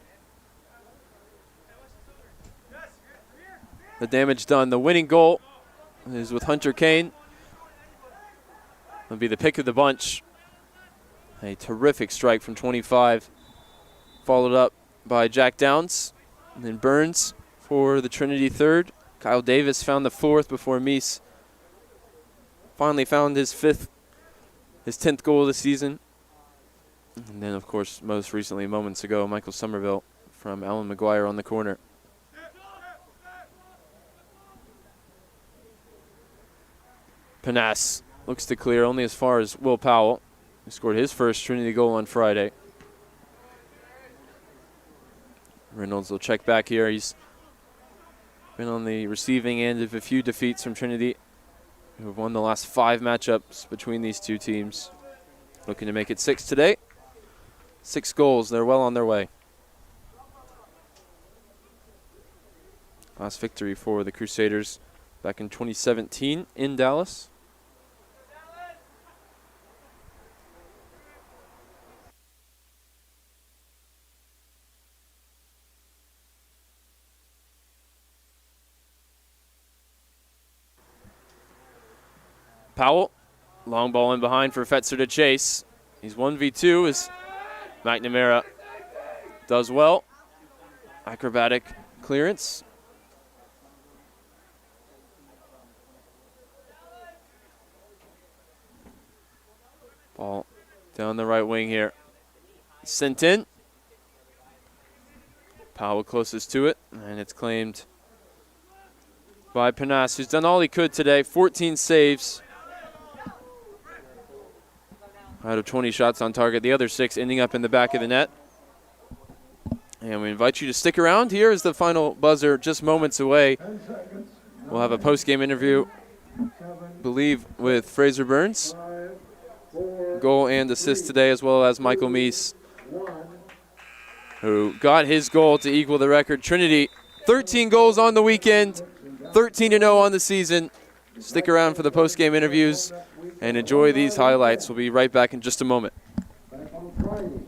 The damage done. The winning goal is with Hunter Kane. It'll be the pick of the bunch. A terrific strike from 25. Followed up by Jack Downs. And then Burns for the Trinity 3rd. Kyle Davis found the 4th before Meese finally found his 10th goal of the season. And then, of course, most recently, moments ago, Michael Somerville from Alan McGuire on the corner. Panas looks to clear only as far as Will Powell, who scored his first Trinity goal on Friday. Reynolds will check back here. He's been on the receiving end of a few defeats from Trinity, who have won the last 5 matchups between these two teams. Looking to make it 6 today. 6 goals. They're well on their way. Last victory for the Crusaders back in 2017 in Dallas. Powell, long ball in behind for Fetzer to chase. He's 1v2 as McNamara does well. Acrobatic clearance. Ball down the right wing here. Sent in. Powell closest to it, and it's claimed by Panas, who's done all he could today. 14 saves out of 20 shots on target. The other 6 ending up in the back of the net. And we invite you to stick around. Here is the final buzzer just moments away. 10 seconds. We'll have a post-game interview, 7, believe, with Fraser Burns. 5, 4, Goal and assist today, as well as Michael Meese, 1. who got his goal to equal the record. Trinity, 13 goals on the weekend, 13-0 on the season. Stick around for the post-game interviews and enjoy these highlights. We'll be right back in just a moment. Back on Friday.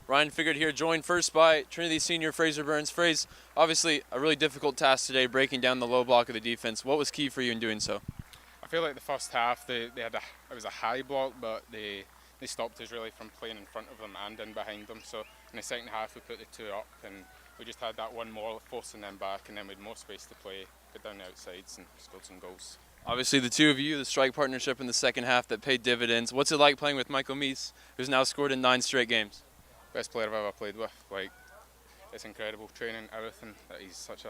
Ryan Figured here, joined first by Trinity senior Fraser Burns. Fraser, obviously a really difficult task today, breaking down the low block of the defense. What was key for you in doing so? I feel like the first half it was a high block, but they stopped us really from playing in front of them and in behind them. So in the second half we put the 2 up and we just had that one more forcing them back, and then we had more space to play, get down the outsides and scored some goals. Obviously the two of you, the strike partnership in the second half that paid dividends. What's it like playing with Michael Meese, who's now scored in 9 straight games? Best player I've ever played with. Like, it's incredible training, everything. That he's such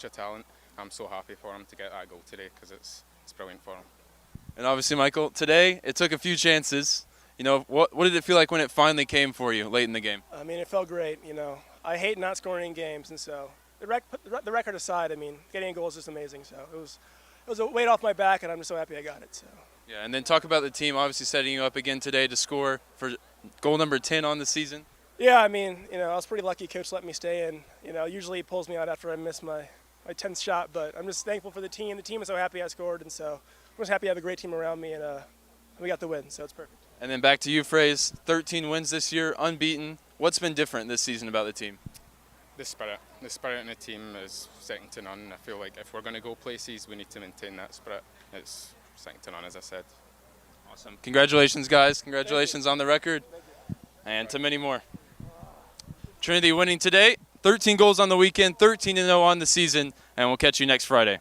a talent. I'm so happy for him to get that goal today because it's brilliant for him. And obviously, Michael, today it took a few chances. You know, what did it feel like when it finally came for you late in the game? I mean, it felt great. You know, I hate not scoring in games, and so the record aside, I mean, getting a goal is just amazing. So it was a weight off my back, and I'm just so happy I got it. So. Yeah, and then talk about the team obviously setting you up again today to score for goal number 10 on the season. Yeah, I mean, you know, I was pretty lucky. Coach let me stay, and you know, usually he pulls me out after I miss my 10th shot. But I'm just thankful for the team. The team is so happy I scored, and so I'm just happy I have a great team around me, and we got the win, so it's perfect. And then back to you, Fraser. 13 wins this year, unbeaten. What's been different this season about the team? The spirit in the team is second to none. I feel like if we're going to go places, we need to maintain that spirit. It's second to none, as I said. Awesome. Congratulations, guys. Congratulations on the record, and to many more. Trinity winning today, 13 goals on the weekend, 13-0 on the season, and we'll catch you next Friday.